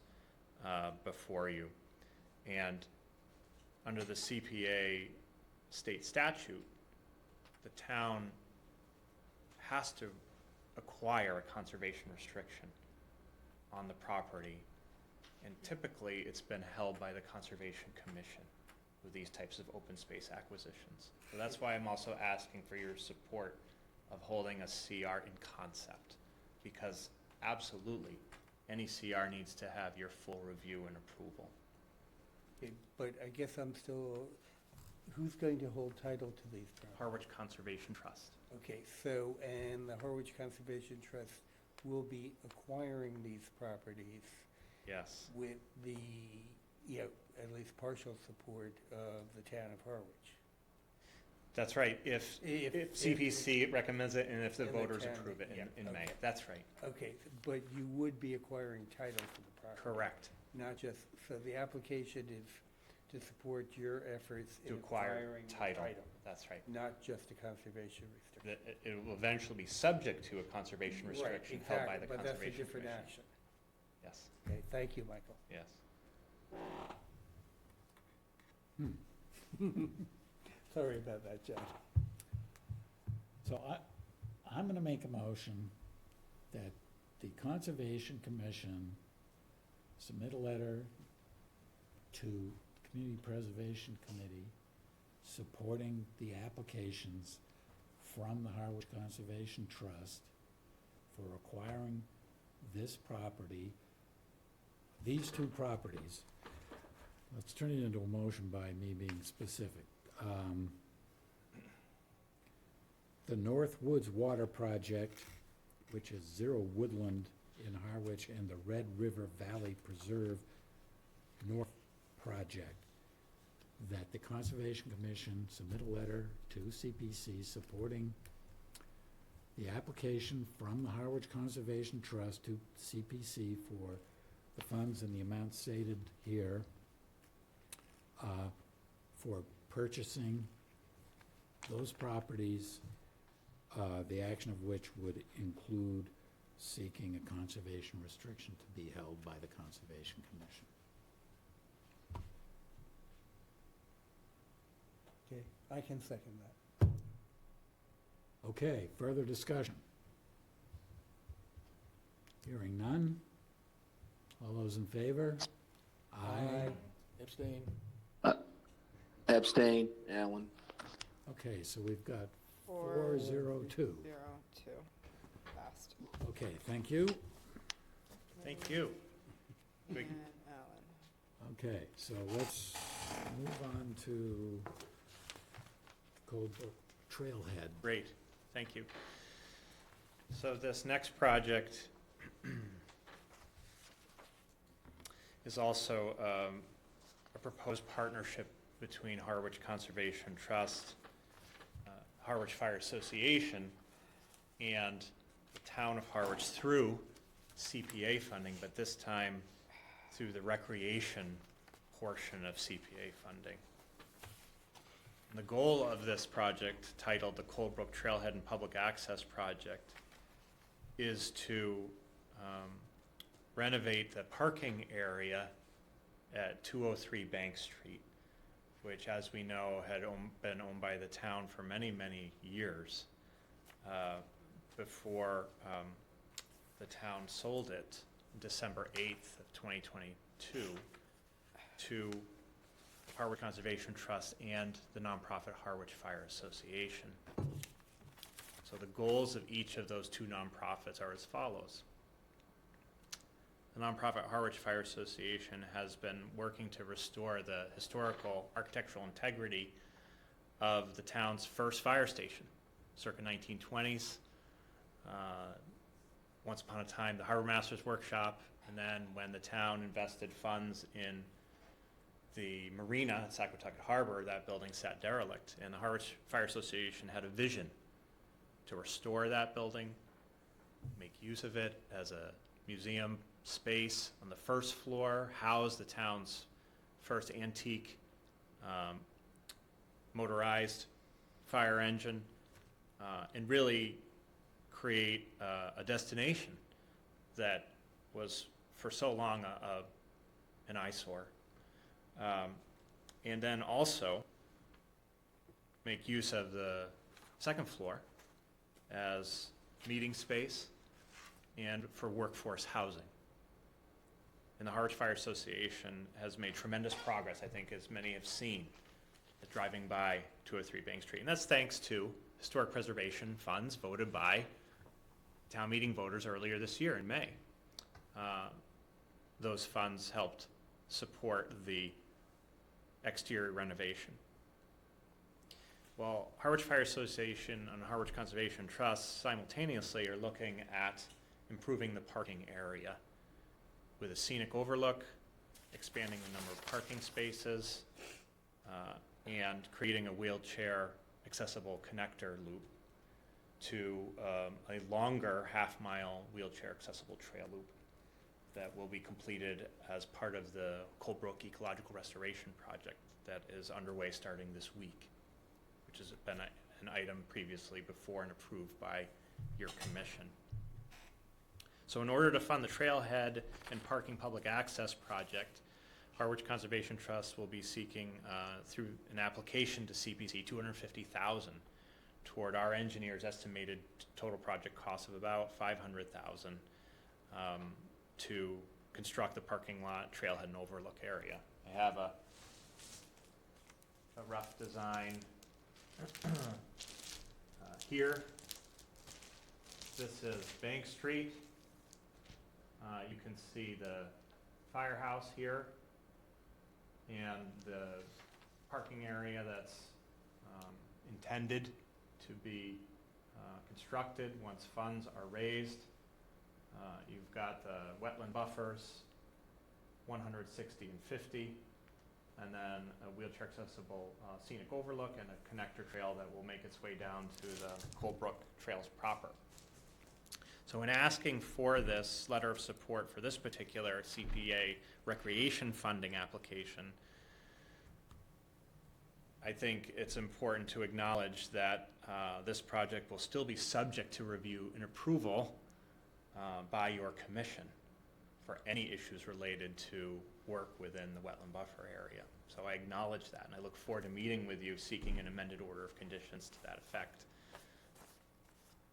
before you. And under the CPA state statute, the town has to acquire a conservation restriction on the property, and typically it's been held by the Conservation Commission with these types of open space acquisitions. So that's why I'm also asking for your support of holding a CR in concept, because absolutely any CR needs to have your full review and approval. Okay, but I guess I'm still, who's going to hold title to these properties? Harwich Conservation Trust. Okay, so, and the Harwich Conservation Trust will be acquiring these properties Yes. with the, at least partial support of the town of Harwich. That's right, if CPC recommends it and if the And the voters town, approve it yeah, in May. okay. That's right, Okay, but you would be acquiring title to the property? correct. Not just, so the application is to support your efforts To in acquire acquiring the title, that's right. not just a conservation restriction. It will eventually be subject to a conservation Right, restriction held by exactly, the but that's a Conservation different Commission. action. Yes, Okay, thank you, Michael. yes. Sorry about that, John. So I'm gonna make a motion that the Conservation Commission submit a letter to Community Preservation Committee supporting the applications from the Harwich Conservation Trust for acquiring this property, these two properties. Let's turn it into a motion by me being specific. The North Woods Water Project, which is Zero Woodland in Harwich, and the Red River Valley Preserve North Project, that the Conservation Commission submit a letter to CPC supporting the application from the Harwich Conservation Trust to CPC for the funds and the amount stated here for purchasing those properties, the action of which would include seeking a conservation restriction to be held by the Conservation Commission. Okay, I can second that. Okay, further discussion? Hearing none. All those in favor? Aye. Abstain. Abstain, Alan. Okay, so we've got 4-0-2. 402. Passed. Okay, thank you. Thank you. Good. And Alan. Okay, so let's move on to Cold Brook Trailhead. Great, thank you. So this next project is also a proposed partnership between Harwich Conservation Trust, Harwich Fire Association, and the town of Harwich through CPA funding, but this time through the recreation portion of CPA funding. And the goal of this project, titled the Cold Brook Trailhead and Public Access Project, is to renovate the parking area at 203 Bank Street, which, as we know, had been owned by the town for many, many years before the town sold it December 8th of 2022 to Harwich Conservation Trust and the nonprofit Harwich Fire Association. So the goals of each of those two nonprofits are as follows. The nonprofit Harwich Fire Association has been working to restore the historical architectural integrity of the town's first fire station, circa 1920s. Once upon a time, the Harbor Master's Workshop, and then when the town invested funds in the marina at Saquatucket Harbor, that building sat derelict, and the Harwich Fire Association had a vision to restore that building, make use of it as a museum space on the first floor, house the town's first antique motorized fire engine, and really create a destination that was for so long an eyesore. And then also make use of the second floor as meeting space and for workforce housing. And the Harwich Fire Association has made tremendous progress, I think, as many have seen, driving by 203 Bank Street. And that's thanks to historic preservation funds voted by town meeting voters earlier this year in May. Those funds helped support the exterior renovation. Well, Harwich Fire Association and Harwich Conservation Trust simultaneously are looking at improving the parking area with a scenic overlook, expanding the number of parking spaces, and creating a wheelchair accessible connector loop to a longer half-mile wheelchair accessible trail loop that will be completed as part of the Cold Brook Ecological Restoration Project that is underway starting this week, which has been an item previously before and approved by your commission. So in order to fund the trailhead and parking public access project, Harwich Conservation Trust will be seeking through an application to CPC $250,000 toward our engineer's estimated total project cost of about $500,000 to construct the parking lot, trailhead, and overlook area. I have a rough design here. This is Bank Street. You can see the firehouse here and the parking area that's intended to be constructed once funds are raised. You've got the wetland buffers, 160 and 50, and then a wheelchair accessible scenic overlook and a connector trail that will make its way down to the Colebrook Trails proper. So in asking for this letter of support for this particular CPA recreation funding application, I think it's important to acknowledge that this project will still be subject to review and approval by your commission for any issues related to work within the wetland buffer area. So I acknowledge that, and I look forward to meeting with you seeking an amended order of conditions to that effect.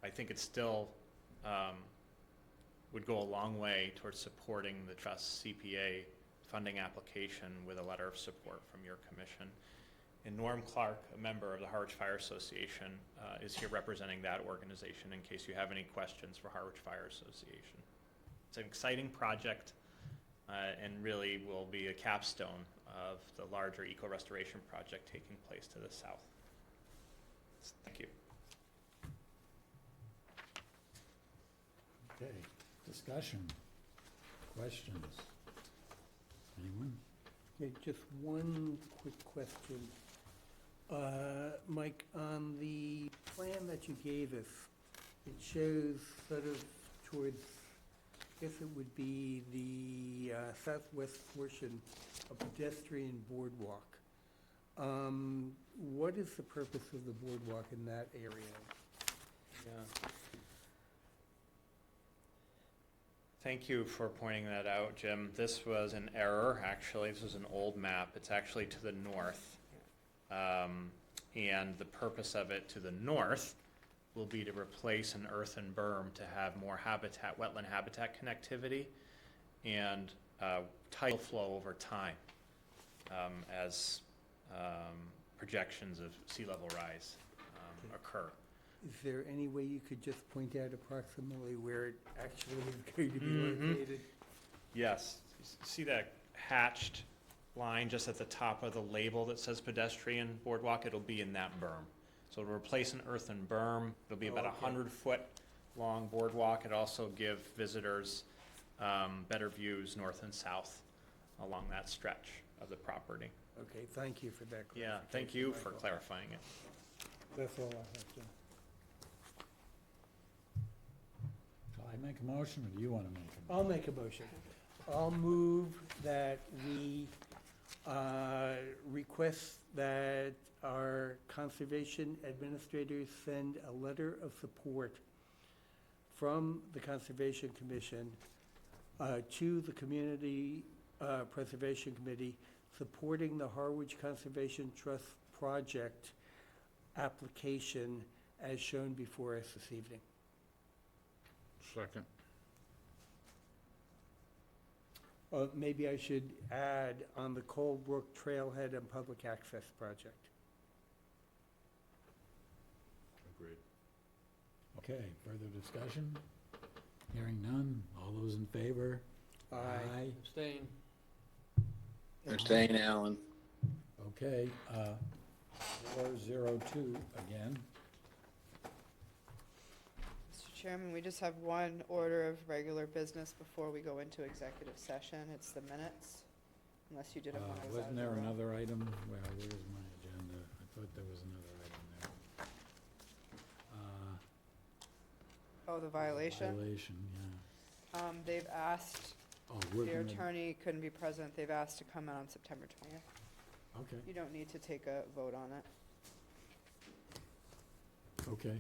I think it still would go a long way towards supporting the Trust CPA funding application with a letter of support from your commission. And Norm Clark, a member of the Harwich Fire Association, is here representing that organization in case you have any questions for Harwich Fire Association. It's an exciting project and really will be a capstone of the larger eco-restoration project taking place to the south. Thank you. Okay, discussion, questions? Anyone? Okay, just one quick question. Mike, on the plan that you gave us, it shows sort of towards, I guess it would be the southwest portion, a pedestrian boardwalk. What is the purpose of the boardwalk in that area? Yeah. Thank you for pointing that out, Jim. This was an error, actually. This was an old map. It's actually to the north. And the purpose of it to the north will be to replace an earthen berm to have more habitat, wetland habitat connectivity and tidal flow over time as projections of sea level rise occur. Is there any way you could just point out approximately where it actually is going to be located? Yes. See that hatched line just at the top of the label that says pedestrian boardwalk? It'll be in that berm. So it'll replace an earthen berm. It'll be about a 100-foot long boardwalk. It'll also give visitors better views north and south along that stretch of the property. Okay, thank you for that. Yeah, thank you for clarifying it. That's all I have, Jim. Shall I make a motion, or do you want to make a motion? I'll make a motion. I'll move that we request that our conservation administrators send a letter of support from the Conservation Commission to the Community Preservation Committee supporting the Harwich Conservation Trust project application as shown before us this evening. Second. Maybe I should add on the Colebrook Trailhead and Public Access Project. Agreed. Okay, further discussion? Hearing none, all those in favor? Aye. Abstain. Abstain, Alan. Okay, 402 again. Mr. Chairman, we just have one order of regular business before we go into executive session. It's the minutes, unless you didn't want to. Wasn't there another item? Well, where's my agenda? I thought there was another item there. Oh, the violation? Violation, yeah. They've asked, Oh, we're their gonna, attorney couldn't be present. They've asked to come out on September 20th. okay, You don't need to take a vote on it. okay.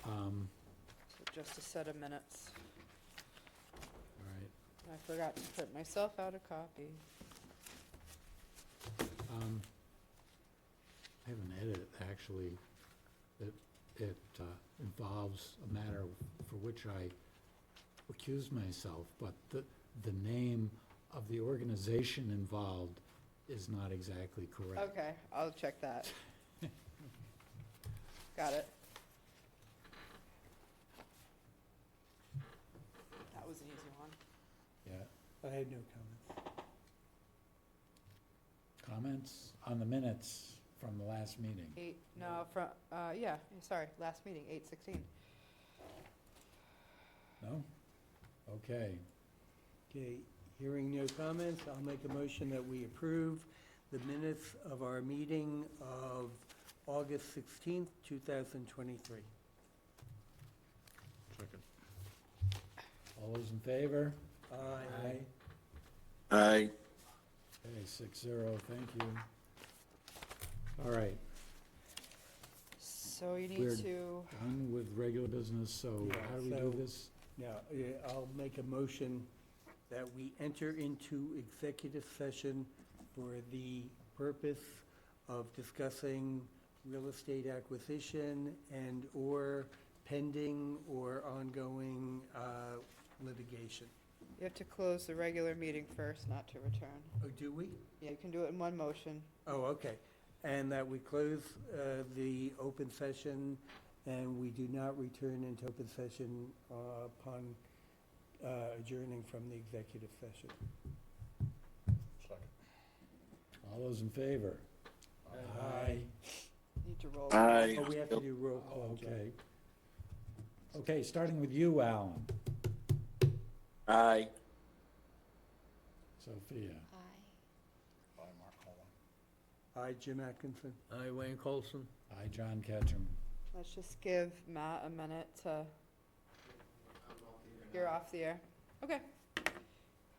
So just a set of minutes. All right. I forgot to print myself out a copy. I have an edit, actually, that it involves a matter for which I recuse myself, but the name of the organization involved is not exactly correct. Okay, I'll check that. Got it. That was an easy one. Yeah. I had no comments. Comments on the minutes from the last meeting? Last meeting, 8:16. No? Okay. Okay, hearing no comments, I'll make a motion that we approve the minutes of our meeting of August 16th, 2023. Second. All those in favor? Aye. Aye. Okay, 6-0, thank you. All right, So you We're need to, done with regular business, so Yeah, how do we so- do this? Now, I'll make a motion that we enter into executive session for the purpose of discussing real estate acquisition and/or pending or ongoing litigation. you have to close the regular meeting first, not to return. Oh, do we? Yeah, you can do it in one motion. Oh, okay. And that we close the open session and we do not return into open session upon adjourning from the executive session. Second. All those in favor? Aye. Need to roll. Aye. Oh, we have to do roll call. John. Okay. Okay, starting with you, Alan. Aye. Sophia. Aye. By Mark Holland. Aye, Jim Atkinson. Aye, Wayne Coulson. Hi, John Ketchum. Let's just give Matt a minute to, you're off the air. Okay,